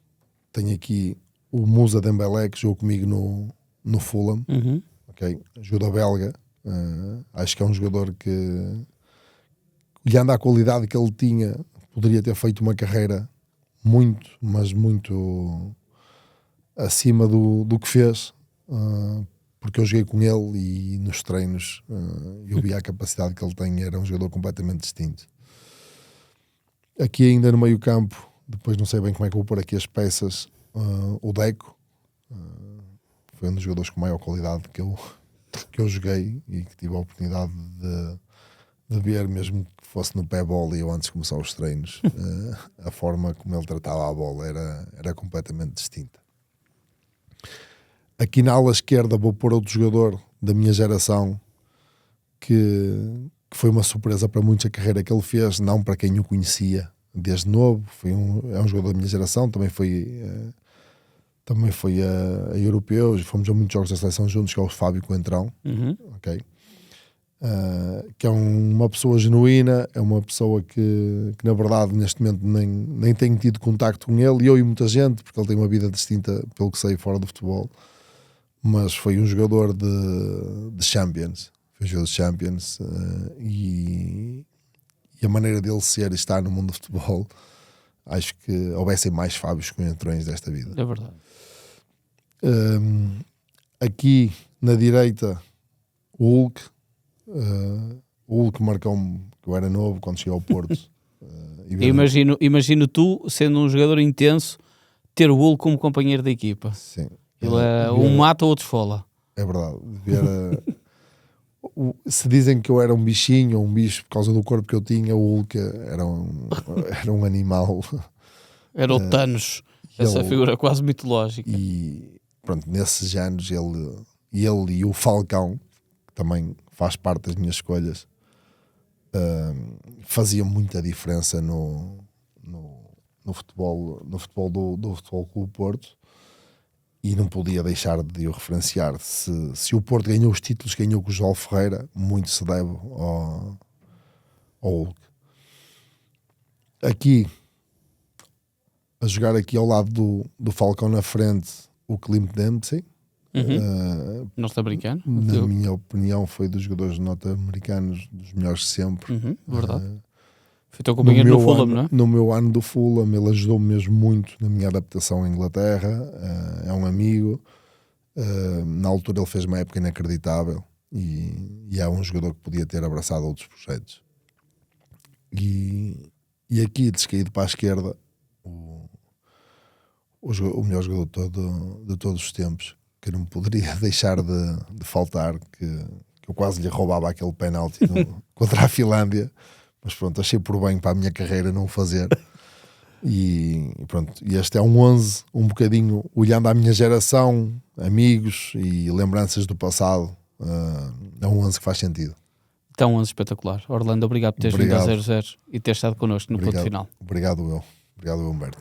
tenho aqui o Moussa Dembélé, que jogou comigo no Fulham. Okay? Ajuda belga. Acho que é um jogador que, olhando à qualidade que ele tinha, poderia ter feito uma carreira muito, mas muito acima do que fez, porque eu joguei com ele e nos treinos eu vi a capacidade que ele tem. Era um jogador completamente distinto. Aqui ainda no meio campo, depois não sei bem como é que vou pôr aqui as peças, o Deco foi um dos jogadores com maior qualidade que eu joguei e que tive a oportunidade de ver, mesmo que fosse no pé-bola e eu antes de começar os treinos. A forma como ele tratava a bola era completamente distinta. Aqui na ala esquerda vou pôr outro jogador da minha geração que foi uma surpresa para muitos a carreira que ele fez, não para quem o conhecia desde novo. É um jogador da minha geração, também foi a europeus, fomos a muitos jogos da seleção juntos, que é o Fábio Coentrão. Okay? Que é uma pessoa genuína, é uma pessoa que na verdade neste momento nem tenho tido contacto com ele, e eu e muita gente, porque ele tem uma vida distinta, pelo que sei, fora do futebol, mas foi um jogador de Champions, foi um jogador de Champions, e a maneira dele ser e estar no mundo do futebol, acho que houvessem mais Fábios Coentrões desta vida. É verdade. Aqui na direita o Hulk. O Hulk marcou-me que eu era novo quando cheguei ao Porto. Imagino tu, sendo um jogador intenso, ter o Hulk como companheiro da equipa. Sim. Ele um mata, outro esfola. É verdade. Se dizem que eu era um bichinho ou um bicho por causa do corpo que eu tinha, o Hulk era um animal. Era o Thanos, essa figura quase mitológica. E pronto, nesses anos ele e o Falcão, que também faz parte das minhas escolhas, faziam muita diferença no futebol do Futebol Clube Porto. e não podia deixar de o referenciar. Se o Porto ganhou os títulos, ganhou com o João Ferreira, muito se deve ao Hulk. Aqui, a jogar aqui ao lado do Falcão na frente, o Clint Dempsey, norte-americano, na minha opinião, foi dos jogadores norte-americanos dos melhores de sempre. Verdade. Foi teu companheiro no Fulham, não é? No meu ano do Fulham, ele ajudou-me mesmo muito na minha adaptação à Inglaterra. É um amigo. Na altura ele fez uma época inacreditável e é um jogador que podia ter abraçado outros projetos. E aqui, descaído para a esquerda, o melhor jogador de todos os tempos, que não poderia deixar de faltar, que eu quase lhe roubava aquele penalti contra a Finlândia, mas pronto, achei por bem para a minha carreira não o fazer. E pronto, e este é um 11 um bocadinho olhando à minha geração, amigos e lembranças do passado. É um 11 que faz sentido. Então, 11 espetacular. Orlando, obrigado por teres vindo a 0-0 e ter estado connosco no ponto final. Obrigado, Humberto.